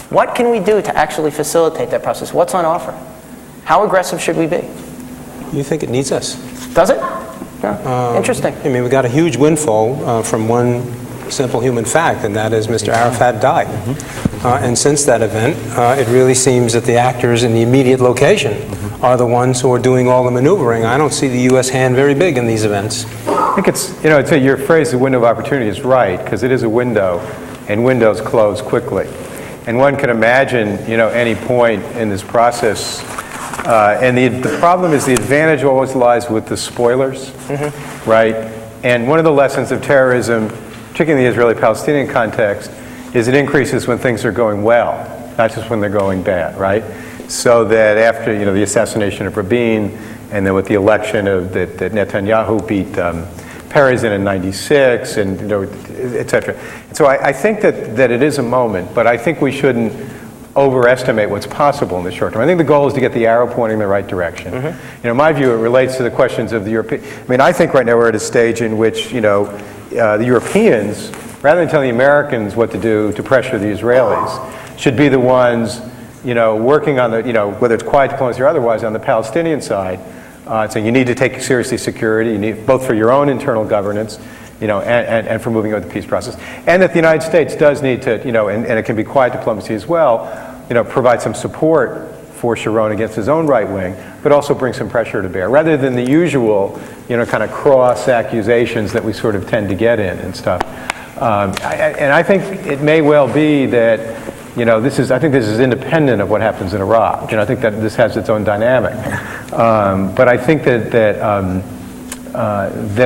what can we do to actually facilitate that process? What's on offer? How aggressive should we be? You think it needs us? Does it? Yeah. Interesting. I mean, we got a huge windfall from one simple human fact, and that is Mr. Arafat died. And since that event, it really seems that the actors in the immediate location are the ones who are doing all the maneuvering. I don't see the U.S. hand very big in these events. I think it's, I'd say your phrase, the window of opportunity, is right, because it is a window, and windows close quickly. And one can imagine, any point in this process. And the problem is the advantage always lies with the spoilers, right? And one of the lessons of terrorism, particularly in the Israeli-Palestinian context, is it increases when things are going well, not just when they're going bad, right? So that after, the assassination of Rabin, and then with the election of that Netanyahu beat Peres in '96, and et cetera. And so I think that it is a moment, but I think we shouldn't overestimate what's possible in the short term. I think the goal is to get the arrow pointing in the right direction. In my view, it relates to the questions of the European. I mean, I think right now we're at a stage in which the Europeans, rather than telling the Americans what to do to pressure the Israelis, should be the ones working on the whether it's quiet diplomacy or otherwise on the Palestinian side. So you need to take seriously security, you need both for your own internal governance, and for moving with the peace process. And that the United States does need to, and it can be quiet diplomacy as well, provide some support for Sharon against his own right wing, but also bring some pressure to bear, rather than the usual, kind of cross accusations that we sort of tend to get in and stuff. And I think it may well be that, I think this is independent of what happens in Iraq. I think that this has its own dynamic. But I think that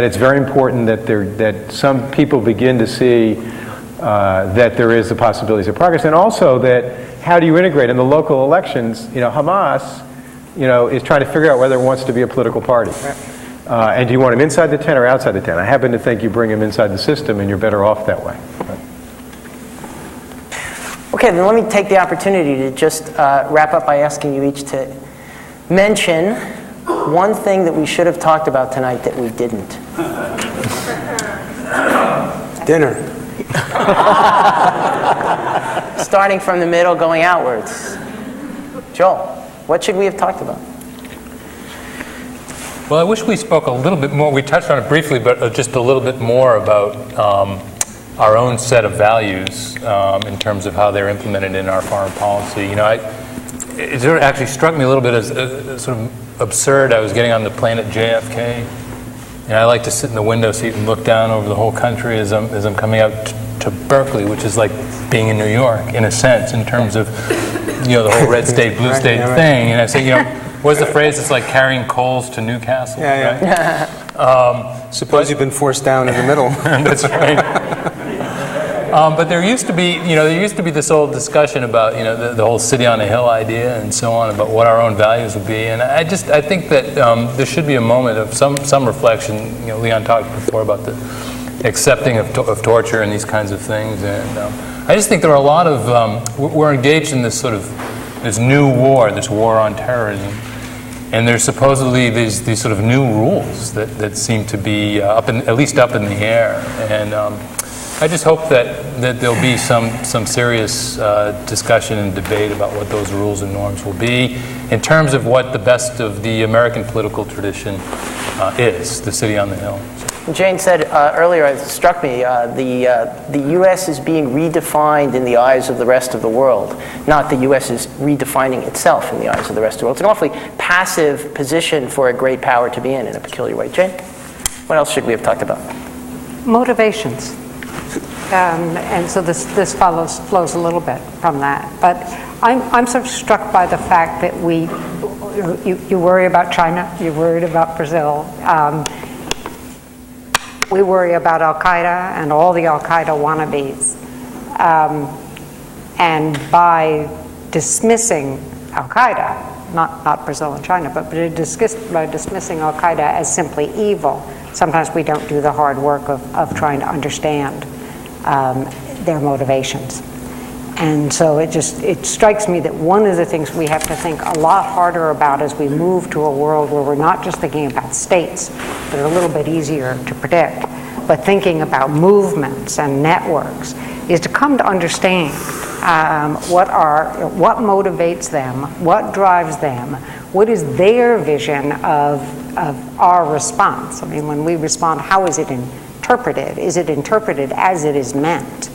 it's very important that some people begin to see that there is the possibilities of progress, and also that how do you integrate in the local elections? Hamas, is trying to figure out whether it wants to be a political party. And do you want him inside the tent or outside the tent? I happen to think you bring him inside the system, and you're better off that way. Okay, then let me take the opportunity to just wrap up by asking you each to mention one thing that we should have talked about tonight that we didn't. Dinner. Starting from the middle, going outwards. Joel, what should we have talked about? Well, I wish we spoke a little bit more. We touched on it briefly, but just a little bit more about our own set of values in terms of how they're implemented in our foreign policy. It sort of actually struck me a little bit as sort of absurd. I was getting on the plane at JFK, and I like to sit in the window seat and look down over the whole country as I'm coming out to Berkeley, which is like being in New York in a sense, in terms of the whole red state, blue state thing. And I say, what's the phrase? It's like carrying coals to Newcastle. Right? Suppose you've been forced down in the middle. That's right. But there used to be, this old discussion about, the whole city on a hill idea and so on, about what our own values would be. And I think that there should be a moment of some reflection. Leon talked before about the accepting of torture and these kinds of things. And I just think there are a lot of, we're engaged in this sort of, this new war, this war on terrorism. And there's supposedly these sort of new rules that seem to be at least up in the air. And I just hope that there'll be some serious discussion and debate about what those rules and norms will be in terms of what the best of the American political tradition is, the city on the hill. Jane said earlier, it struck me, the U.S. is being redefined in the eyes of the rest of the world, not the U.S. is redefining itself in the eyes of the rest of the world. It's an awfully passive position for a great power to be in a peculiar way. Jane, what else should we have talked about? Motivations. and so this flows a little bit from that. But I'm sort of struck by the fact that you worry about China, you're worried about Brazil. We worry about Al-Qaeda and all the Al-Qaeda wannabes. And by dismissing Al-Qaeda, not Brazil and China, but by dismissing Al-Qaeda as simply evil, sometimes we don't do the hard work of trying to understand their motivations. And so it strikes me that one of the things we have to think a lot harder about as we move to a world where we're not just thinking about states that are a little bit easier to predict, but thinking about movements and networks, is to come to understand what motivates them, what drives them, what is their vision of our response. I mean, when we respond, how is it interpreted? Is it interpreted as it is meant?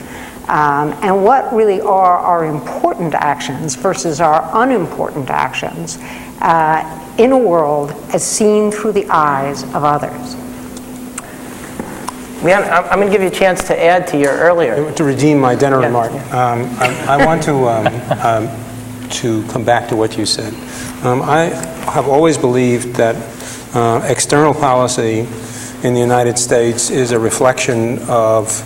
And what really are our important actions versus our unimportant actions in a world as seen through the eyes of others? I'm going to give you a chance to add to your earlier. To redeem my dinner remark, Yeah. I want to come back to what you said. I have always believed that external policy in the United States is a reflection of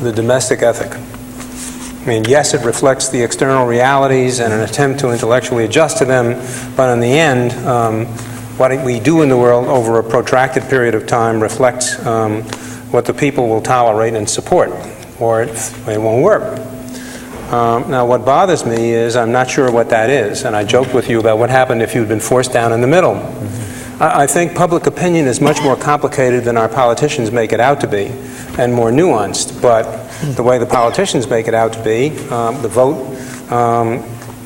the domestic ethic. I mean, yes, it reflects the external realities and an attempt to intellectually adjust to them, but in the end, what we do in the world over a protracted period of time reflects what the people will tolerate and support, or it won't work. Now, what bothers me is I'm not sure what that is, and I joked with you about what happened if you'd been forced down in the middle. I think public opinion is much more complicated than our politicians make it out to be, and more nuanced, but the way the politicians make it out to be, the vote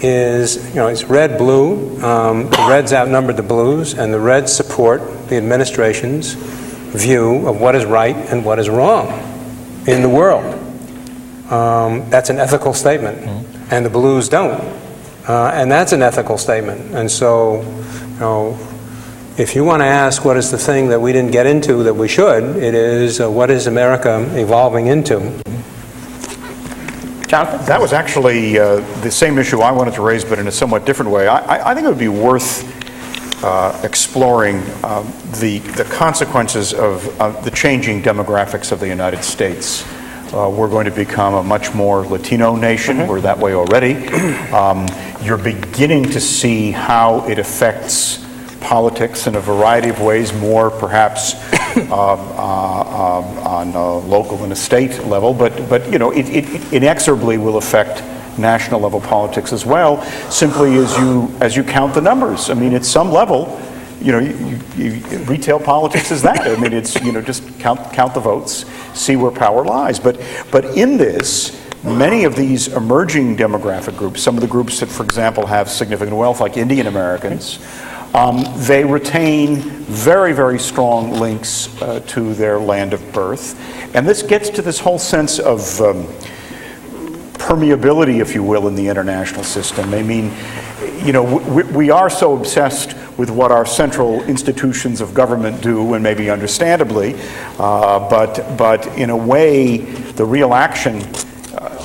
is, it's red-blue. The Reds outnumbered the Blues, and the Reds support the administration's view of what is right and what is wrong in the world. That's an ethical statement, and the Blues don't. And that's an ethical statement. And so, if you want to ask what is the thing that we didn't get into that we should, it is what is America evolving into? Jonathan? That was actually the same issue I wanted to raise, but in a somewhat different way. I think it would be worth exploring the consequences of the changing demographics of the United States. We're going to become a much more Latino nation. We're that way already. You're beginning to see how it affects politics in a variety of ways, more perhaps on a local and a state level, but it inexorably will affect national level politics as well, simply as you count the numbers. I mean, at some level, retail politics is that. I mean, it's just count the votes, see where power lies. But in this, many of these emerging demographic groups, some of the groups that, for example, have significant wealth, like Indian Americans, they retain very, very strong links to their land of birth. And this gets to this whole sense of permeability, if you will, in the international system. I mean, we are so obsessed with what our central institutions of government do, and maybe understandably, but in a way, the real action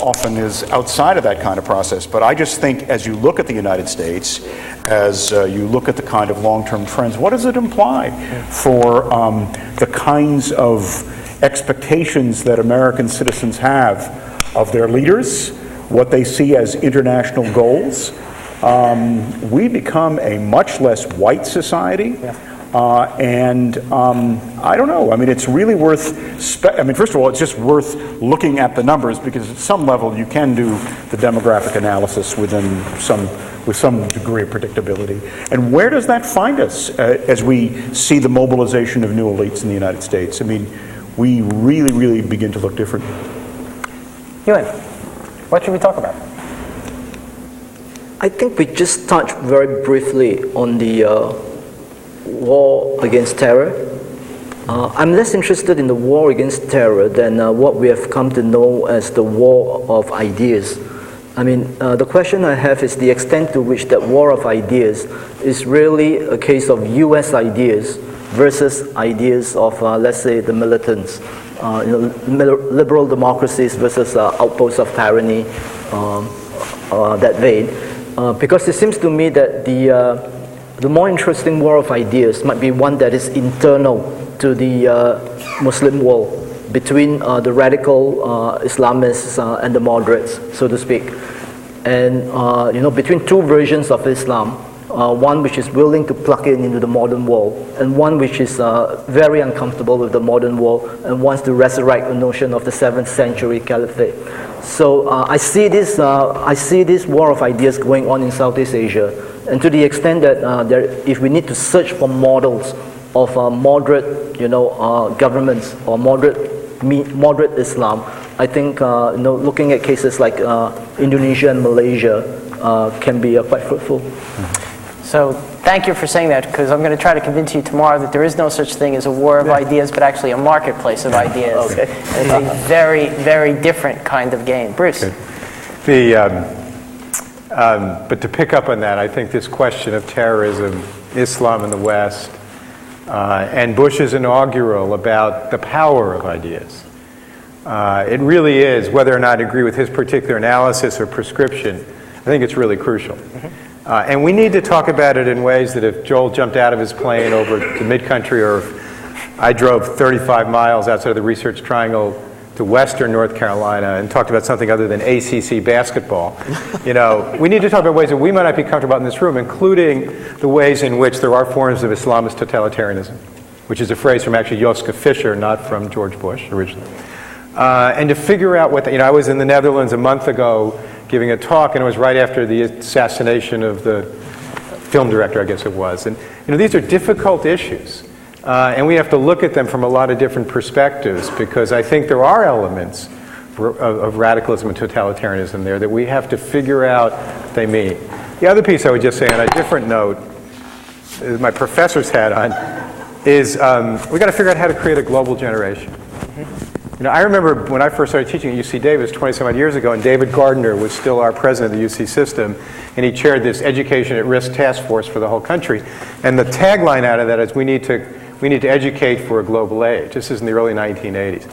often is outside of that kind of process. But I just think as you look at the United States, as you look at the kind of long-term trends, what does it imply for the kinds of expectations that American citizens have of their leaders, what they see as international goals? We become a much less white society. And I don't know. I mean, it's really worth. First of all, it's just worth looking at the numbers, because at some level you can do the demographic analysis with some degree of predictability. And where does that find us as we see the mobilization of new elites in the United States? I mean, we really, really begin to look different. Ewan, what should we talk about? I think we just touched very briefly on the war against terror. I'm less interested in the war against terror than what we have come to know as the war of ideas. I mean, the question I have is the extent to which that war of ideas is really a case of US ideas versus ideas of, let's say, the militants, liberal democracies versus outposts of tyranny, that vein. Because it seems to me that the more interesting war of ideas might be one that is internal to the Muslim world, between the radical Islamists and the moderates, so to speak. And between two versions of Islam, one which is willing to plug in into the modern world, and one which is very uncomfortable with the modern world and wants to resurrect the notion of the 7th century caliphate. So I see this war of ideas going on in Southeast Asia, and to the extent that if we need to search for models of moderate, governments or moderate Islam, I think looking at cases like Indonesia and Malaysia can be quite fruitful. So thank you for saying that, because I'm going to try to convince you tomorrow that there is no such thing as a war of ideas, but actually a marketplace of ideas. Okay. It's a very, very different kind of game. Bruce. But to pick up on that, I think this question of terrorism, Islam in the West, and Bush's inaugural about the power of ideas. It really is, whether or not I agree with his particular analysis or prescription, I think it's really crucial. And we need to talk about it in ways that if Joel jumped out of his plane over the mid-country, or if I drove 35 miles outside of the Research Triangle to western North Carolina and talked about something other than ACC basketball, we need to talk about ways that we might not be comfortable in this room, including the ways in which there are forms of Islamist totalitarianism, which is a phrase from actually Joschka Fischer, not from George Bush originally. And to figure out what, I was in the Netherlands a month ago giving a talk, and it was right after the assassination of the film director, I guess it was. And these are difficult issues. And we have to look at them from a lot of different perspectives, because I think there are elements of radicalism and totalitarianism there that we have to figure out what they mean. The other piece I would just say on a different note, as my professor's hat on, is we got to figure out how to create a global generation. I remember when I first started teaching at UC Davis 20-some-odd years ago, and David Gardner was still our president of the UC system, and he chaired this Education at Risk task force for the whole country. And the tagline out of that is, we need to educate for a global age. This is in the early 1980s.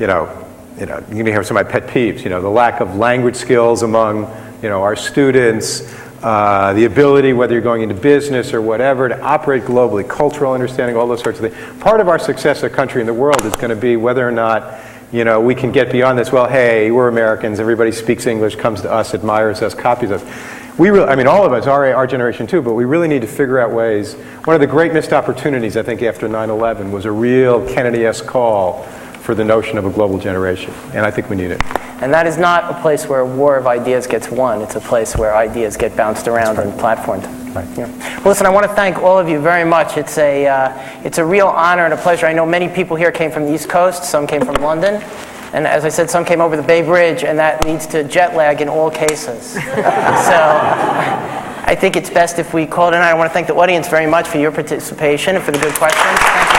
You can hear some of my pet peeves. The lack of language skills among our students, the ability, whether you're going into business or whatever, to operate globally, cultural understanding, all those sorts of things. Part of our success as a country in the world is going to be whether or not we can get beyond this. Well, hey, we're Americans. Everybody speaks English, comes to us, admires us, copies us. All of us, our generation too, but we really need to figure out ways. One of the great missed opportunities, I think, after 9/11 was a real Kennedy-esque call for the notion of a global generation, and I think we need it. And that is not a place where a war of ideas gets won. It's a place where ideas get bounced around and platformed. Right. Well, listen, I want to thank all of you very much. It's a real honor and a pleasure. I know many people here came from the East Coast. Some came from London. And as I said, some came over the Bay Bridge, and that leads to jet lag in all cases. So I think it's best if we call it a night. I want to thank the audience very much for your participation and for the good questions. Thanks.